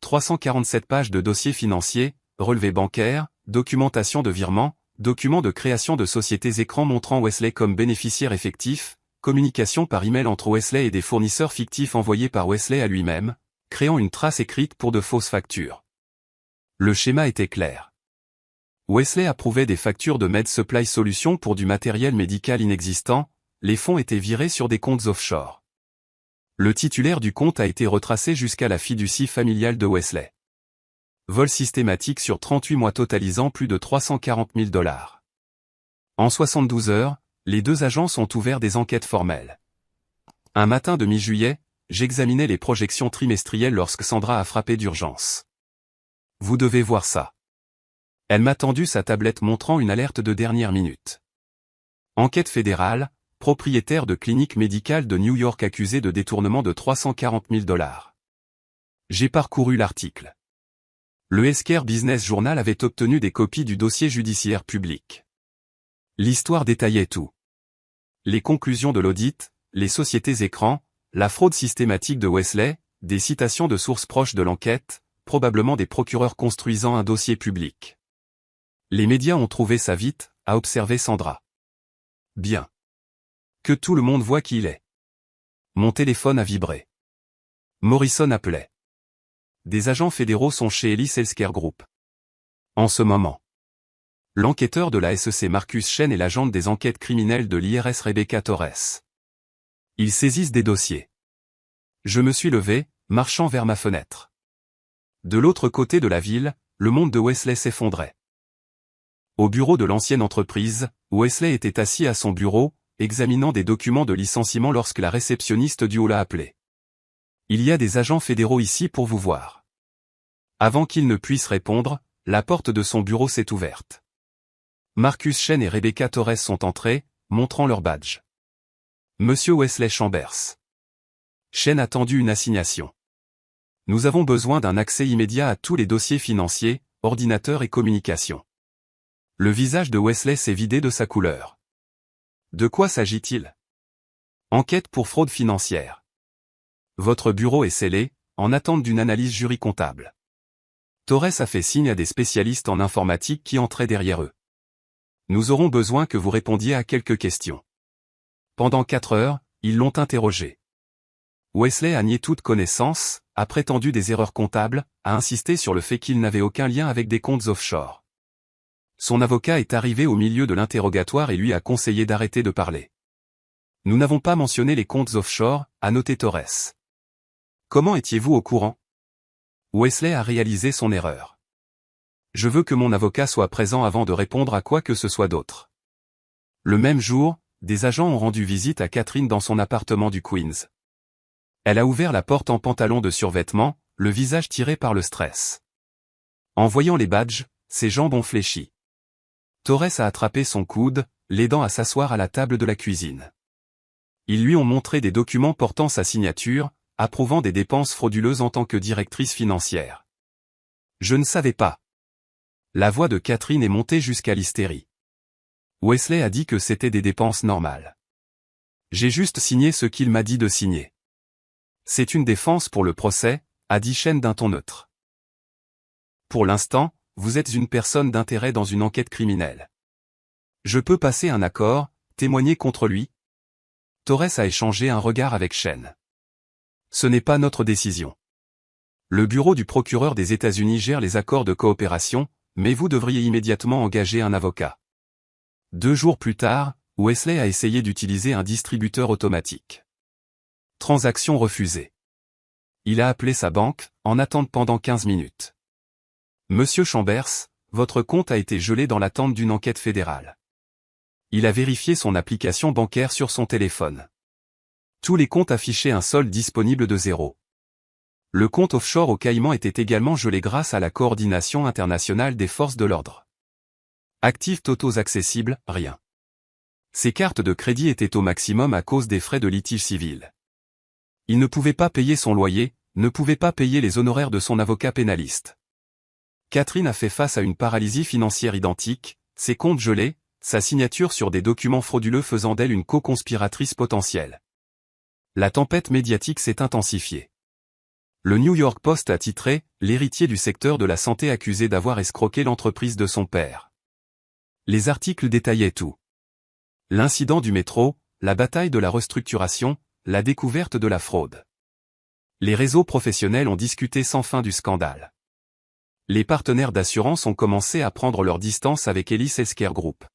S1: 347 pages de dossiers financiers, relevés bancaires, documentation de virements, documents de création de sociétés écrans montrant Wesley comme bénéficiaire effectif, communication par email entre Wesley et des fournisseurs fictifs envoyés par Wesley à lui-même, créant une trace écrite pour de fausses factures. Le schéma était clair. Wesley approuvait des factures de Med Supply Solutions pour du matériel médical inexistant, les fonds étaient virés sur des comptes offshore. Le titulaire du compte a été retracé jusqu'à la fiducie familiale de Wesley. Vol systématique sur 38 mois totalisant plus de 340 000 $. En 72 heures, les deux agences ont ouvert des enquêtes formelles. Un matin de mi-juillet, j'examinais les projections trimestrielles lorsque Sandra a frappé d'urgence. Vous devez voir ça. Elle m'a tendu sa tablette montrant une alerte de dernière minute. Enquête fédérale, propriétaire de clinique médicale de New York accusé de détournement de 340 000 $. J'ai parcouru l'article. Le Healthcare Business Journal avait obtenu des copies du dossier judiciaire public. L'histoire détaillait tout. Les conclusions de l'audit, les sociétés écrans, la fraude systématique de Wesley, des citations de sources proches de l'enquête, probablement des procureurs construisant un dossier public. Les médias ont trouvé ça vite, a observé Sandra. Bien. Que tout le monde voit qui il est. Mon téléphone a vibré. Morrison appelait. Des agents fédéraux sont chez Ellis Healthcare Group. En ce moment. L'enquêteur de la SEC Marcus Chen et l'agente des enquêtes criminelles de l'IRS Rebecca Torres. Ils saisissent des dossiers. Je me suis levé, marchant vers ma fenêtre. De l'autre côté de la ville, le monde de Wesley s'effondrait. Au bureau de l'ancienne entreprise, Wesley était assis à son bureau, examinant des documents de licenciement lorsque la réceptionniste du hall l'a appelé. Il y a des agents fédéraux ici pour vous voir. Avant qu'il ne puisse répondre, la porte de son bureau s'est ouverte. Marcus Chen et Rebecca Torres sont entrés, montrant leur badge. Monsieur Wesley Chambers. Chen a tendu une assignation. Nous avons besoin d'un accès immédiat à tous les dossiers financiers, ordinateurs et communications. Le visage de Wesley s'est vidé de sa couleur. De quoi s'agit-il? Enquête pour fraude financière. Votre bureau est scellé, en attente d'une analyse jury comptable. Torres a fait signe à des spécialistes en informatique qui entraient derrière eux. Nous aurons besoin que vous répondiez à quelques questions. Pendant 4 heures, ils l'ont interrogé. Wesley a nié toute connaissance, a prétendu des erreurs comptables, a insisté sur le fait qu'il n'avait aucun lien avec des comptes offshore. Son avocat est arrivé au milieu de l'interrogatoire et lui a conseillé d'arrêter de parler. Nous n'avons pas mentionné les comptes offshore, a noté Torres. Comment étiez-vous au courant? Wesley a réalisé son erreur. Je veux que mon avocat soit présent avant de répondre à quoi que ce soit d'autre. Le même jour, des agents ont rendu visite à Catherine dans son appartement du Queens. Elle a ouvert la porte en pantalon de survêtement, le visage tiré par le stress. En voyant les badges, ses jambes ont fléchi. Torres a attrapé son coude, l'aidant à s'asseoir à la table de la cuisine. Ils lui ont montré des documents portant sa signature, approuvant des dépenses frauduleuses en tant que directrice financière. Je ne savais pas. La voix de Catherine est montée jusqu'à l'hystérie. Wesley a dit que c'était des dépenses normales. J'ai juste signé ce qu'il m'a dit de signer. C'est une défense pour le procès, a dit Chen d'un ton neutre. Pour l'instant, vous êtes une personne d'intérêt dans une enquête criminelle. Je peux passer un accord, témoigner contre lui? Torres a échangé un regard avec Chen. Ce n'est pas notre décision. Le bureau du procureur des États-Unis gère les accords de coopération, mais vous devriez immédiatement engager un avocat. 2 jours plus tard, Wesley a essayé d'utiliser un distributeur automatique. Transaction refusée. Il a appelé sa banque, en attente pendant 15 minutes. Monsieur Chambers, votre compte a été gelé dans l'attente d'une enquête fédérale. Il a vérifié son application bancaire sur son téléphone. Tous les comptes affichaient un solde disponible de 0. Le compte offshore au Caïman était également gelé grâce à la coordination internationale des forces de l'ordre. Actifs totaux accessibles, rien. Ses cartes de crédit étaient au maximum à cause des frais de litige civil. Il ne pouvait pas payer son loyer, ne pouvait pas payer les honoraires de son avocat pénaliste. Catherine a fait face à une paralysie financière identique, ses comptes gelés, sa signature sur des documents frauduleux faisant d'elle une co-conspiratrice potentielle. La tempête médiatique s'est intensifiée. Le New York Post a titré « L'héritier du secteur de la santé accusé d'avoir escroqué l'entreprise de son père ». Les articles détaillaient tout. L'incident du métro, la bataille de la restructuration, la découverte de la fraude. Les réseaux professionnels ont discuté sans fin du scandale. Les partenaires d'assurance ont commencé à prendre leur distance avec Ellis Healthcare Group.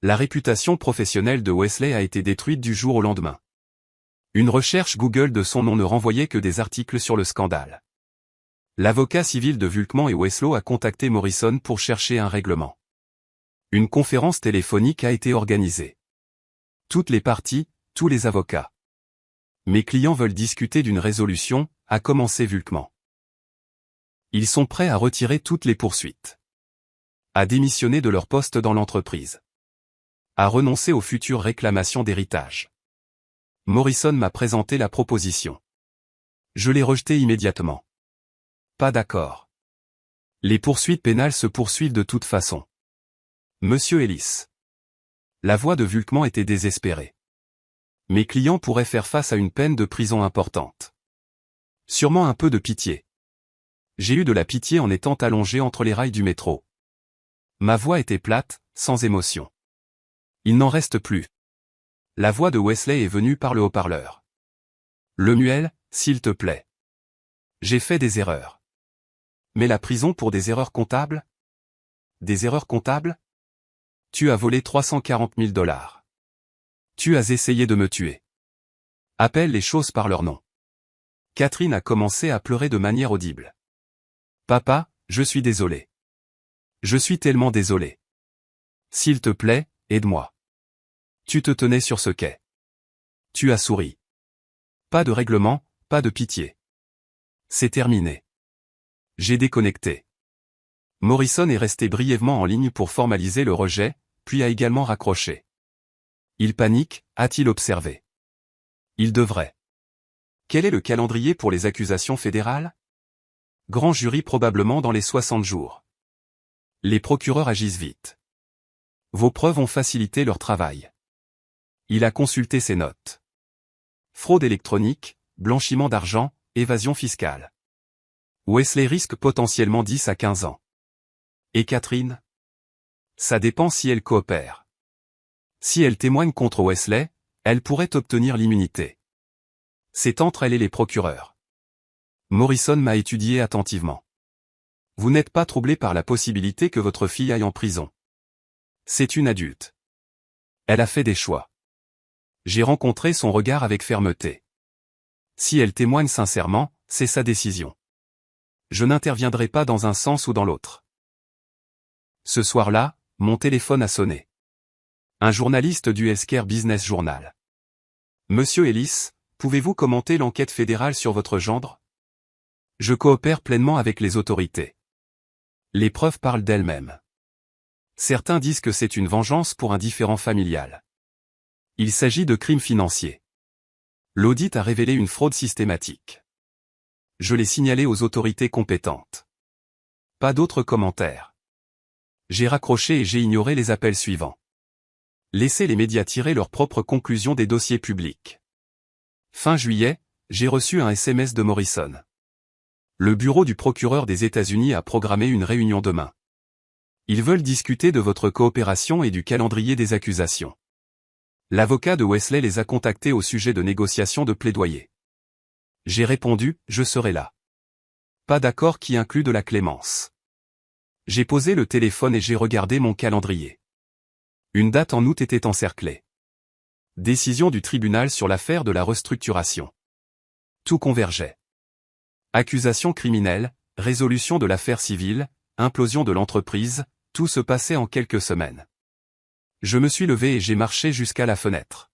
S1: La réputation professionnelle de Wesley a été détruite du jour au lendemain. Une recherche Google de son nom ne renvoyait que des articles sur le scandale. L'avocat civil de Vulkman et Weslow a contacté Morrison pour chercher un règlement. Une conférence téléphonique a été organisée. Toutes les parties, tous les avocats. Mes clients veulent discuter d'une résolution, a commencé Vulkman. Ils sont prêts à retirer toutes les poursuites. À démissionner de leur poste dans l'entreprise. À renoncer aux futures réclamations d'héritage. Morrison m'a présenté la proposition. Je l'ai rejetée immédiatement. Pas d'accord. Les poursuites pénales se poursuivent de toute façon. Monsieur Ellis. La voix de Vulkman était désespérée. Mes clients pourraient faire face à une peine de prison importante. Sûrement un peu de pitié. J'ai eu de la pitié en étant allongé entre les rails du métro. Ma voix était plate, sans émotion. Il n'en reste plus. La voix de Wesley est venue par le haut-parleur. Lemuel, s'il te plaît. J'ai fait des erreurs. Mais la prison pour des erreurs comptables? Des erreurs comptables? Tu as volé 340 000 $. Tu as essayé de me tuer. Appelle les choses par leur nom. Catherine a commencé à pleurer de manière audible. Papa, je suis désolé. Je suis tellement désolé. S'il te plaît, aide-moi. Tu te tenais sur ce quai. Tu as souri. Pas de règlement, pas de pitié. C'est terminé. J'ai déconnecté. Morrison est resté brièvement en ligne pour formaliser le rejet, puis a également raccroché. Il panique, a-t-il observé. Il devrait. Quel est le calendrier pour les accusations fédérales? Grand jury probablement dans les 60 jours. Les procureurs agissent vite. Vos preuves ont facilité leur travail. Il a consulté ses notes. Fraude électronique, blanchiment d'argent, évasion fiscale. Wesley risque potentiellement 10 à 15 ans. Et Catherine? Ça dépend si elle coopère. Si elle témoigne contre Wesley, elle pourrait obtenir l'immunité. C'est entre elle et les procureurs. Morrison m'a étudié attentivement. Vous n'êtes pas troublé par la possibilité que votre fille aille en prison. C'est une adulte. Elle a fait des choix. J'ai rencontré son regard avec fermeté. Si elle témoigne sincèrement, c'est sa décision. Je n'interviendrai pas dans un sens ou dans l'autre. Ce soir-là, mon téléphone a sonné. Un journaliste du Healthcare Business Journal. Monsieur Ellis, pouvez-vous commenter l'enquête fédérale sur votre gendre? Je coopère pleinement avec les autorités. Les preuves parlent d'elles-mêmes. Certains disent que c'est une vengeance pour un différend familial. Il s'agit de crimes financiers. L'audit a révélé une fraude systématique. Je l'ai signalé aux autorités compétentes. Pas d'autres commentaires. J'ai raccroché et j'ai ignoré les appels suivants. Laissez les médias tirer leurs propres conclusions des dossiers publics. Fin juillet, j'ai reçu un SMS de Morrison. Le bureau du procureur des États-Unis a programmé une réunion demain. Ils veulent discuter de votre coopération et du calendrier des accusations. L'avocat de Wesley les a contactés au sujet de négociations de plaidoyer. J'ai répondu, je serai là. Pas d'accord qui inclut de la clémence. J'ai posé le téléphone et j'ai regardé mon calendrier. Une date en août était encerclée. Décision du tribunal sur l'affaire de la restructuration. Tout convergeait. Accusation criminelle, résolution de l'affaire civile, implosion de l'entreprise, tout se passait en quelques semaines. Je me suis levé et j'ai marché jusqu'à la fenêtre.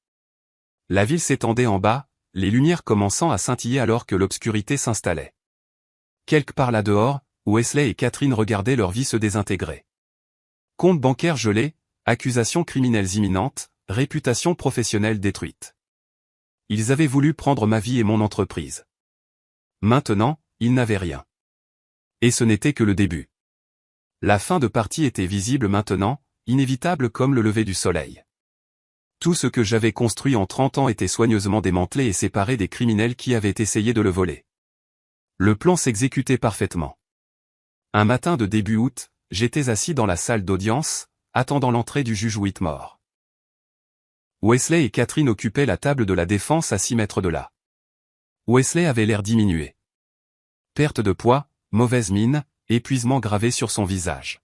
S1: La ville s'étendait en bas, les lumières commençant à scintiller alors que l'obscurité s'installait. Quelque part là dehors, Wesley et Catherine regardaient leur vie se désintégrer. Compte bancaire gelé, accusations criminelles imminentes, réputation professionnelle détruite. Ils avaient voulu prendre ma vie et mon entreprise. Maintenant, ils n'avaient rien. Et ce n'était que le début. La fin de partie était visible maintenant, inévitable comme le lever du soleil. Tout ce que j'avais construit en 30 ans était soigneusement démantelé et séparé des criminels qui avaient essayé de le voler. Le plan s'exécutait parfaitement. Un matin de début août, j'étais assis dans la salle d'audience, attendant l'entrée du juge Whitmore. Wesley et Catherine occupaient la table de la défense à 6 mètres de là. Wesley avait l'air diminué. Perte de poids, mauvaise mine, épuisement gravé sur son visage.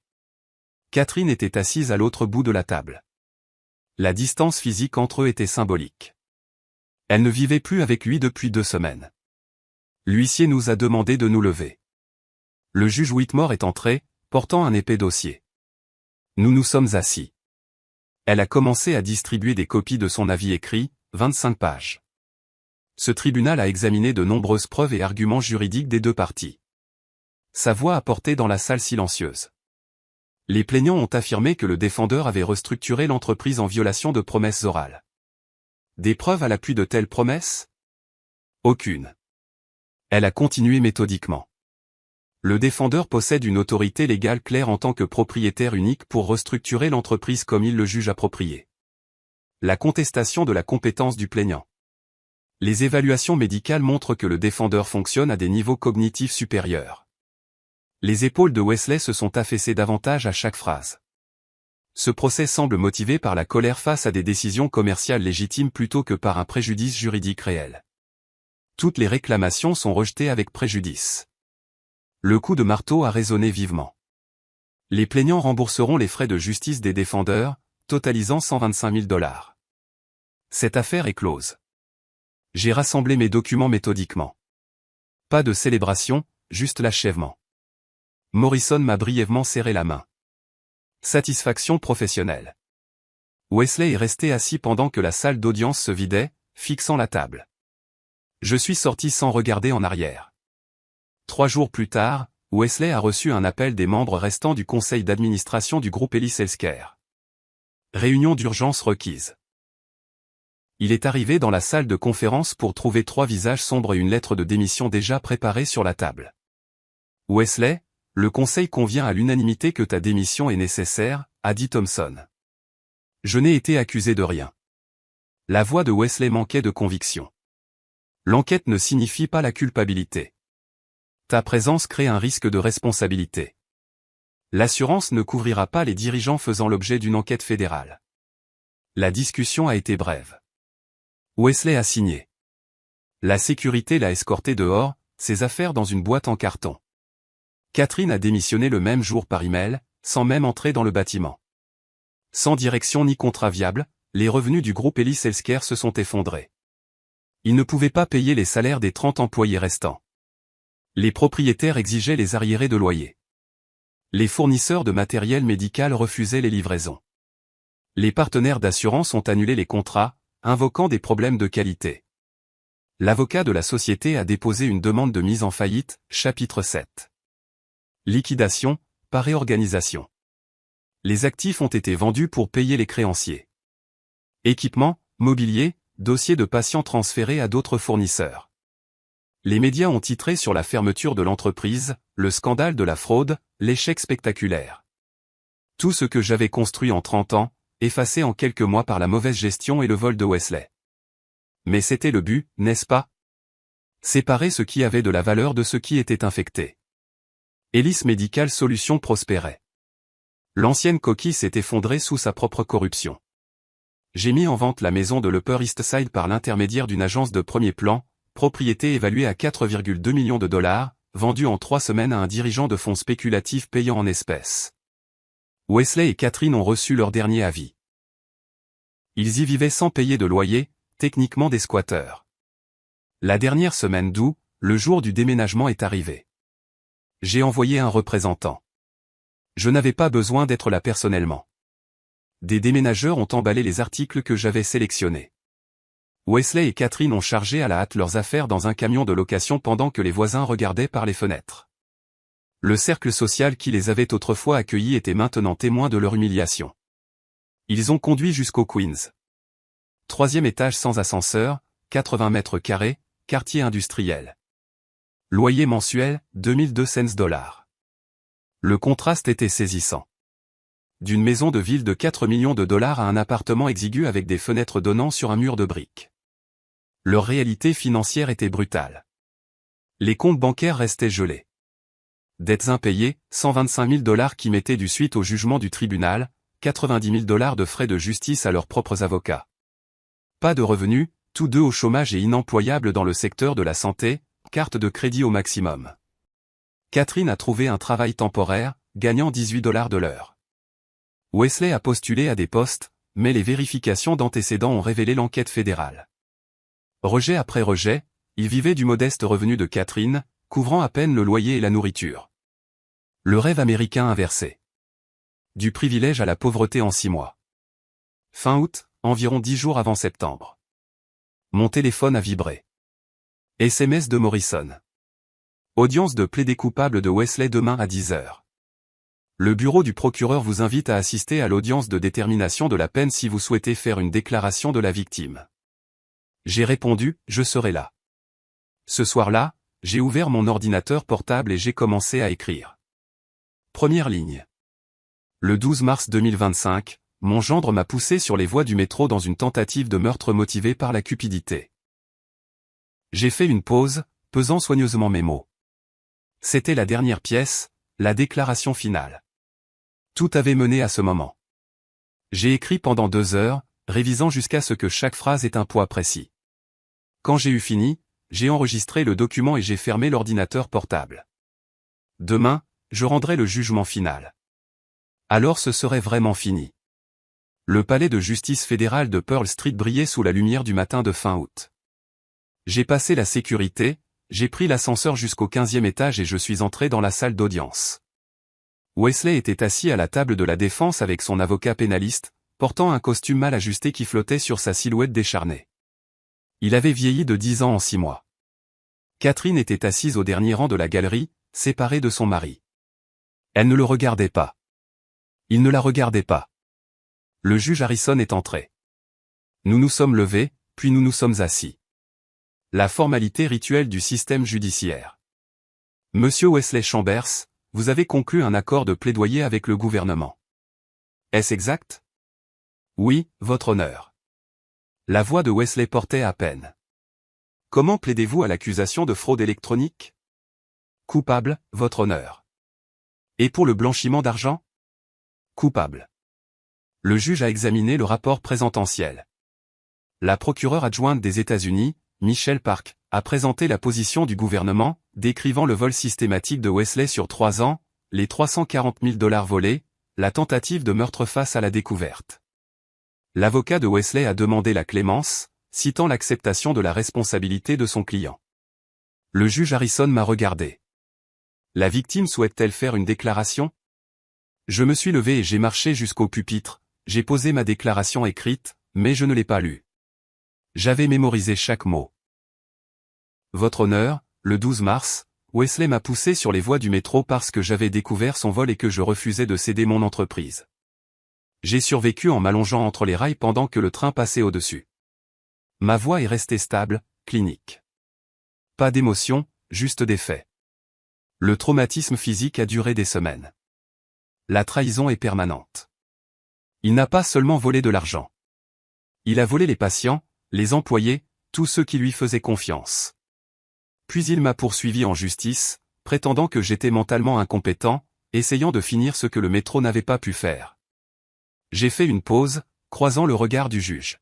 S1: Catherine était assise à l'autre bout de la table. La distance physique entre eux était symbolique. Elle ne vivait plus avec lui depuis 2 semaines. L'huissier nous a demandé de nous lever. Le juge Whitmore est entré, portant un épais dossier. Nous nous sommes assis. Elle a commencé à distribuer des copies de son avis écrit, 25 pages. Ce tribunal a examiné de nombreuses preuves et arguments juridiques des 2 parties. Sa voix a porté dans la salle silencieuse. Les plaignants ont affirmé que le défendeur avait restructuré l'entreprise en violation de promesses orales. Des preuves à l'appui de telles promesses? Aucune. Elle a continué méthodiquement. Le défendeur possède une autorité légale claire en tant que propriétaire unique pour restructurer l'entreprise comme il le juge approprié. La contestation de la compétence du plaignant. Les évaluations médicales montrent que le défendeur fonctionne à des niveaux cognitifs supérieurs. Les épaules de Wesley se sont affaissées davantage à chaque phrase. Ce procès semble motivé par la colère face à des décisions commerciales légitimes plutôt que par un préjudice juridique réel. Toutes les réclamations sont rejetées avec préjudice. Le coup de marteau a résonné vivement. Les plaignants rembourseront les frais de justice des défendeurs, totalisant $125 000. Cette affaire est close. J'ai rassemblé mes documents méthodiquement. Pas de célébration, juste l'achèvement. Morrison m'a brièvement serré la main. Satisfaction professionnelle. Wesley est resté assis pendant que la salle d'audience se vidait, fixant la table. Je suis sorti sans regarder en arrière. 3 jours plus tard, Wesley a reçu un appel des membres restants du conseil d'administration du groupe Ellis Healthcare. Réunion d'urgence requise. Il est arrivé dans la salle de conférence pour trouver 3 visages sombres et une lettre de démission déjà préparée sur la table. Wesley, le conseil convient à l'unanimité que ta démission est nécessaire, a dit Thompson. Je n'ai été accusé de rien. La voix de Wesley manquait de conviction. L'enquête ne signifie pas la culpabilité. Ta présence crée un risque de responsabilité. L'assurance ne couvrira pas les dirigeants faisant l'objet d'une enquête fédérale. La discussion a été brève. Wesley a signé. La sécurité l'a escorté dehors, ses affaires dans une boîte en carton. Catherine a démissionné le même jour par email, sans même entrer dans le bâtiment. Sans direction ni contrat viable, les revenus du groupe Ellis Healthcare se sont effondrés. Ils ne pouvaient pas payer les salaires des 30 employés restants. Les propriétaires exigeaient les arriérés de loyer. Les fournisseurs de matériel médical refusaient les livraisons. Les partenaires d'assurance ont annulé les contrats, invoquant des problèmes de qualité. L'avocat de la société a déposé une demande de mise en faillite, chapitre 7. Liquidation, par réorganisation. Les actifs ont été vendus pour payer les créanciers. Équipement, mobilier, dossiers de patients transférés à d'autres fournisseurs. Les médias ont titré sur la fermeture de l'entreprise, le scandale de la fraude, l'échec spectaculaire. Tout ce que j'avais construit en 30 ans, effacé en quelques mois par la mauvaise gestion et le vol de Wesley. Mais c'était le but, n'est-ce pas? Séparer ce qui avait de la valeur de ce qui était infecté. Elis Medical Solutions prospérait. L'ancienne coquille s'est effondrée sous sa propre corruption. J'ai mis en vente la maison de l'Upper East Side par l'intermédiaire d'une agence de premier plan, propriété évaluée à 4,2 millions de dollars, vendue en 3 semaines à un dirigeant de fonds spéculatifs payant en espèces. Wesley et Catherine ont reçu leur dernier avis. Ils y vivaient sans payer de loyer, techniquement des squatteurs. La dernière semaine d'août, le jour du déménagement est arrivé. J'ai envoyé un représentant. Je n'avais pas besoin d'être là personnellement. Des déménageurs ont emballé les articles que j'avais sélectionnés. Wesley et Catherine ont chargé à la hâte leurs affaires dans un camion de location pendant que les voisins regardaient par les fenêtres. Le cercle social qui les avait autrefois accueillis était maintenant témoin de leur humiliation. Ils ont conduit jusqu'au Queens. 3e étage sans ascenseur, 80 mètres carrés, quartier industriel. Loyer mensuel, 2200 $. Le contraste était saisissant. D'une maison de ville de 4 millions de dollars à un appartement exigu avec des fenêtres donnant sur un mur de briques. Leur réalité financière était brutale. Les comptes bancaires restaient gelés. Dettes impayées, 125 000 $ qui mettaient du suite au jugement du tribunal, 90 000 $ de frais de justice à leurs propres avocats. Pas de revenus, tous deux au chômage et inemployables dans le secteur de la santé, carte de crédit au maximum. Catherine a trouvé un travail temporaire, gagnant 18 $ de l'heure. Wesley a postulé à des postes, mais les vérifications d'antécédents ont révélé l'enquête fédérale. Rejet après rejet, il vivait du modeste revenu de Catherine, couvrant à peine le loyer et la nourriture. Le rêve américain inversé. Du privilège à la pauvreté en 6 mois. Fin août, environ 10 jours avant septembre. Mon téléphone a vibré. SMS de Morrison. Audience de plaidé coupable de Wesley demain à 10 h. Le bureau du procureur vous invite à assister à l'audience de détermination de la peine si vous souhaitez faire une déclaration de la victime. J'ai répondu, je serai là. Ce soir-là, j'ai ouvert mon ordinateur portable et j'ai commencé à écrire. Première ligne. Le 12 mars 2025, mon gendre m'a poussé sur les voies du métro dans une tentative de meurtre motivée par la cupidité. J'ai fait une pause, pesant soigneusement mes mots. C'était la dernière pièce, la déclaration finale. Tout avait mené à ce moment. J'ai écrit pendant 2 heures, révisant jusqu'à ce que chaque phrase ait un poids précis. Quand j'ai eu fini, j'ai enregistré le document et j'ai fermé l'ordinateur portable. Demain, je rendrai le jugement final. Alors ce serait vraiment fini. Le palais de justice fédéral de Pearl Street brillait sous la lumière du matin de fin août. J'ai passé la sécurité, j'ai pris l'ascenseur jusqu'au 15e étage et je suis entré dans la salle d'audience. Wesley était assis à la table de la défense avec son avocat pénaliste, portant un costume mal ajusté qui flottait sur sa silhouette décharnée. Il avait vieilli de 10 ans en 6 mois. Catherine était assise au dernier rang de la galerie, séparée de son mari. Elle ne le regardait pas. Il ne la regardait pas. Le juge Harrison est entré. Nous nous sommes levés, puis nous nous sommes assis. La formalité rituelle du système judiciaire. Monsieur Wesley Chambers, vous avez conclu un accord de plaidoyer avec le gouvernement. Est-ce exact? Oui, votre honneur. La voix de Wesley portait à peine. Comment plaidez-vous à l'accusation de fraude électronique? Coupable, votre honneur. Et pour le blanchiment d'argent? Coupable. Le juge a examiné le rapport présententiel. La procureure adjointe des États-Unis, Michelle Park, a présenté la position du gouvernement, décrivant le vol systématique de Wesley sur 3 ans, les 340 000 $ volés, la tentative de meurtre face à la découverte. L'avocat de Wesley a demandé la clémence, citant l'acceptation de la responsabilité de son client. Le juge Harrison m'a regardé. La victime souhaite-t-elle faire une déclaration? Je me suis levé et j'ai marché jusqu'au pupitre, j'ai posé ma déclaration écrite, mais je ne l'ai pas lue. J'avais mémorisé chaque mot. Votre honneur, le 12 mars, Wesley m'a poussé sur les voies du métro parce que j'avais découvert son vol et que je refusais de céder mon entreprise. J'ai survécu en m'allongeant entre les rails pendant que le train passait au-dessus. Ma voix est restée stable, clinique. Pas d'émotion, juste des faits. Le traumatisme physique a duré des semaines. La trahison est permanente. Il n'a pas seulement volé de l'argent. Il a volé les patients, les employés, tous ceux qui lui faisaient confiance. Puis il m'a poursuivi en justice, prétendant que j'étais mentalement incompétent, essayant de finir ce que le métro n'avait pas pu faire. J'ai fait une pause, croisant le regard du juge.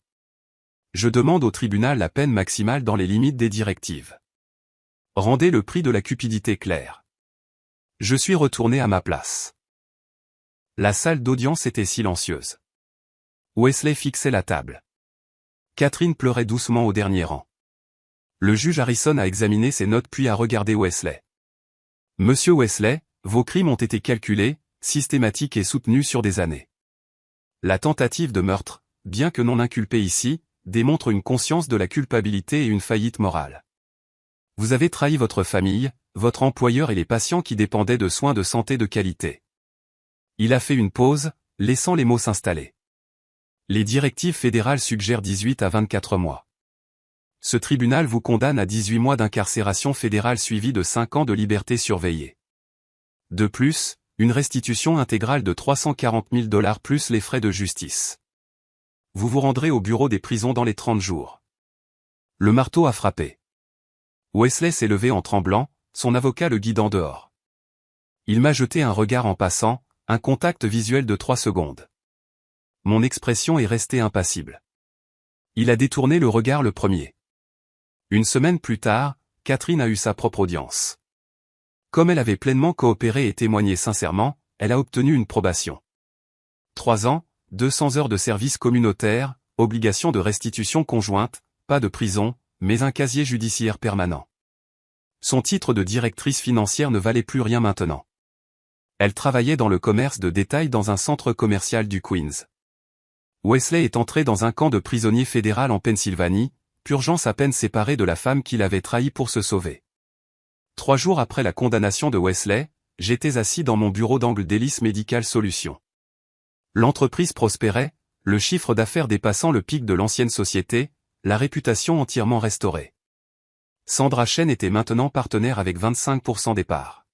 S1: Je demande au tribunal la peine maximale dans les limites des directives. Rendez le prix de la cupidité clair. Je suis retourné à ma place. La salle d'audience était silencieuse. Wesley fixait la table. Catherine pleurait doucement au dernier rang. Le juge Harrison a examiné ses notes puis a regardé Wesley. Monsieur Wesley, vos crimes ont été calculés, systématiques et soutenus sur des années. La tentative de meurtre, bien que non inculpée ici, démontre une conscience de la culpabilité et une faillite morale. Vous avez trahi votre famille, votre employeur et les patients qui dépendaient de soins de santé de qualité. Il a fait une pause, laissant les mots s'installer. Les directives fédérales suggèrent 18 à 24 mois. Ce tribunal vous condamne à 18 mois d'incarcération fédérale suivie de 5 ans de liberté surveillée. De plus, une restitution intégrale de 340 000 $ plus les frais de justice. Vous vous rendrez au bureau des prisons dans les 30 jours. Le marteau a frappé. Wesley s'est levé en tremblant, son avocat le guidant dehors. Il m'a jeté un regard en passant, un contact visuel de 3 secondes. Mon expression est restée impassible. Il a détourné le regard le premier. Une semaine plus tard, Catherine a eu sa propre audience. Comme elle avait pleinement coopéré et témoigné sincèrement, elle a obtenu une probation. 3 ans, 200 heures de service communautaire, obligation de restitution conjointe, pas de prison, mais un casier judiciaire permanent. Son titre de directrice financière ne valait plus rien maintenant. Elle travaillait dans le commerce de détail dans un centre commercial du Queens. Wesley est entré dans un camp de prisonniers fédéral en Pennsylvanie, purgeant sa peine séparée de la femme qui l'avait trahi pour se sauver. 3 jours après la condamnation de Wesley, j'étais assis dans mon bureau d'angle d'Hélice Medical Solutions. L'entreprise prospérait, le chiffre d'affaires dépassant le pic de l'ancienne société, la réputation entièrement restaurée. Sandra Chen était maintenant partenaire avec 25% des parts.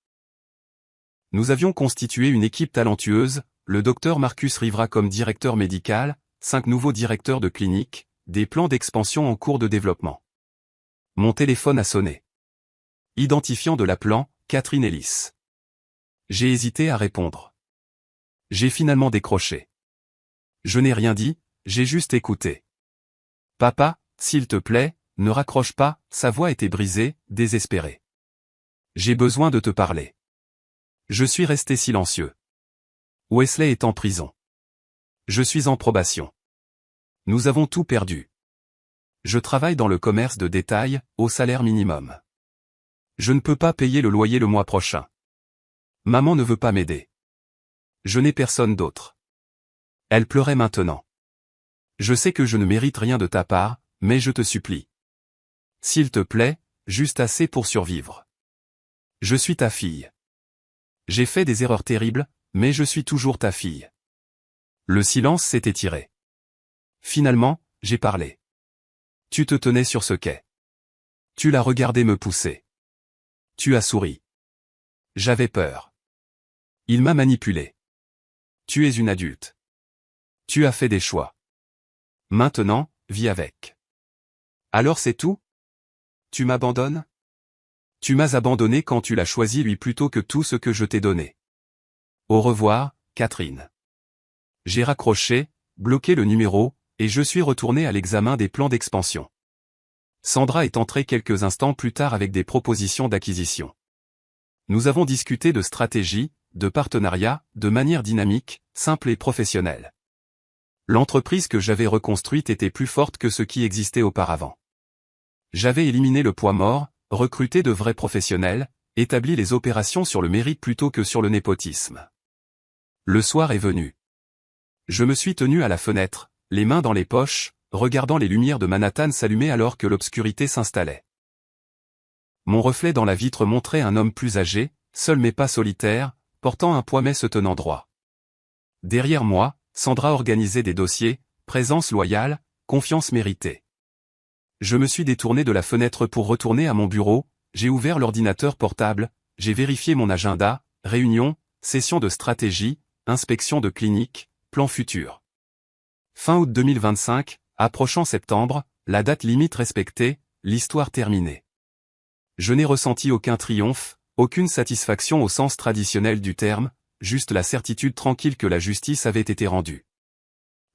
S1: Nous avions constitué une équipe talentueuse, le docteur Marcus Rivera comme directeur médical, 5 nouveaux directeurs de clinique, des plans d'expansion en cours de développement. Mon téléphone a sonné. Identifiant de l'appelant, Catherine Ellis. J'ai hésité à répondre. J'ai finalement décroché. Je n'ai rien dit, j'ai juste écouté. Papa, s'il te plaît, ne raccroche pas, sa voix était brisée, désespérée. J'ai besoin de te parler. Je suis resté silencieux. Wesley est en prison. Je suis en probation. Nous avons tout perdu. Je travaille dans le commerce de détail, au salaire minimum. Je ne peux pas payer le loyer le mois prochain. Maman ne veut pas m'aider. Je n'ai personne d'autre. Elle pleurait maintenant. Je sais que je ne mérite rien de ta part, mais je te supplie. S'il te plaît, juste assez pour survivre. Je suis ta fille. J'ai fait des erreurs terribles, mais je suis toujours ta fille. Le silence s'est étiré. Finalement, j'ai parlé. Tu te tenais sur ce quai. Tu l'as regardé me pousser. Tu as souri. J'avais peur. Il m'a manipulé. Tu es une adulte. Tu as fait des choix. Maintenant, vis avec. Alors c'est tout? Tu m'abandonnes? Tu m'as abandonné quand tu l'as choisi lui plutôt que tout ce que je t'ai donné. Au revoir, Catherine. J'ai raccroché, bloqué le numéro, et je suis retourné à l'examen des plans d'expansion. Sandra est entrée quelques instants plus tard avec des propositions d'acquisition. Nous avons discuté de stratégie, de partenariat, de manière dynamique, simple et professionnelle. L'entreprise que j'avais reconstruite était plus forte que ce qui existait auparavant. J'avais éliminé le poids mort, recruté de vrais professionnels, établi les opérations sur le mérite plutôt que sur le népotisme. Le soir est venu. Je me suis tenu à la fenêtre, les mains dans les poches, regardant les lumières de Manhattan s'allumer alors que l'obscurité s'installait. Mon reflet dans la vitre montrait un homme plus âgé, seul mais pas solitaire, portant un poids mais se tenant droit. Derrière moi, Sandra organisait des dossiers, présence loyale, confiance méritée. Je me suis détourné de la fenêtre pour retourner à mon bureau, j'ai ouvert l'ordinateur portable, j'ai vérifié mon agenda, réunion, session de stratégie, inspection de clinique, plan futur. Fin août 2025, approchant septembre, la date limite respectée, l'histoire terminée. Je n'ai ressenti aucun triomphe, aucune satisfaction au sens traditionnel du terme, juste la certitude tranquille que la justice avait été rendue.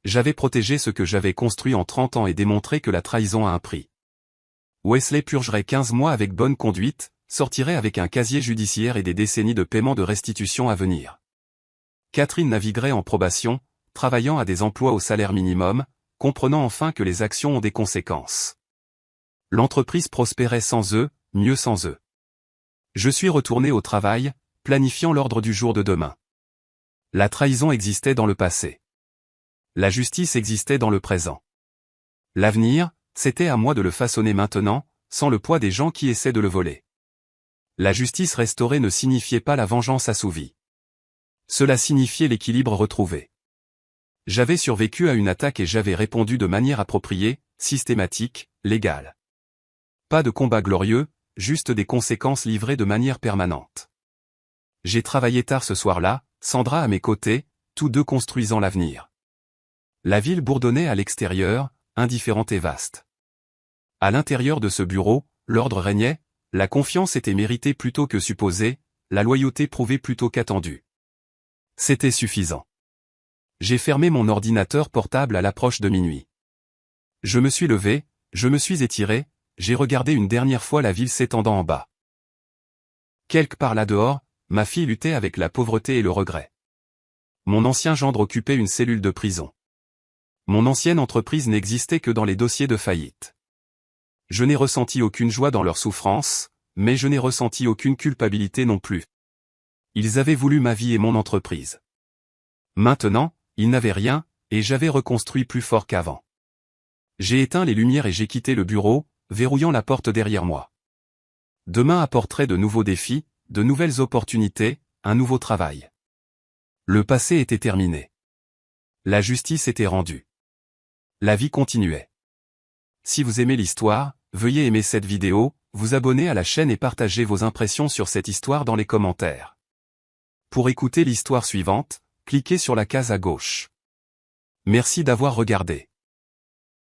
S1: J'avais protégé ce que j'avais construit en 30 ans et démontré que la trahison a un prix. Wesley purgerait 15 mois avec bonne conduite, sortirait avec un casier judiciaire et des décennies de paiement de restitution à venir. Catherine naviguerait en probation, travaillant à des emplois au salaire minimum, comprenant enfin que les actions ont des conséquences. L'entreprise prospérait sans eux, mieux sans eux. Je suis retourné au travail, planifiant l'ordre du jour de demain. La trahison existait dans le passé. La justice existait dans le présent. L'avenir, c'était à moi de le façonner maintenant, sans le poids des gens qui essaient de le voler. La justice restaurée ne signifiait pas la vengeance assouvie. Cela signifiait l'équilibre retrouvé. J'avais survécu à une attaque et j'avais répondu de manière appropriée, systématique, légale. Pas de combat glorieux, juste des conséquences livrées de manière permanente. J'ai travaillé tard ce soir-là, Sandra à mes côtés, tous deux construisant l'avenir. La ville bourdonnait à l'extérieur, indifférente et vaste. À l'intérieur de ce bureau, l'ordre régnait, la confiance était méritée plutôt que supposée, la loyauté prouvée plutôt qu'attendue. C'était suffisant. J'ai fermé mon ordinateur portable à l'approche de minuit. Je me suis levé, je me suis étiré, j'ai regardé une dernière fois la ville s'étendant en bas. Quelque part là-dehors, ma fille luttait avec la pauvreté et le regret. Mon ancien gendre occupait une cellule de prison. Mon ancienne entreprise n'existait que dans les dossiers de faillite. Je n'ai ressenti aucune joie dans leur souffrance, mais je n'ai ressenti aucune culpabilité non plus. Ils avaient voulu ma vie et mon entreprise. Maintenant, ils n'avaient rien, et j'avais reconstruit plus fort qu'avant. J'ai éteint les lumières et j'ai quitté le bureau, verrouillant la porte derrière moi. Demain apporterait de nouveaux défis, de nouvelles opportunités, un nouveau travail. Le passé était terminé. La justice était rendue. La vie continuait. Si vous aimez l'histoire, veuillez aimer cette vidéo, vous abonner à la chaîne et partager vos impressions sur cette histoire dans les commentaires. Pour écouter l'histoire suivante, cliquez sur la case à gauche. Merci d'avoir regardé.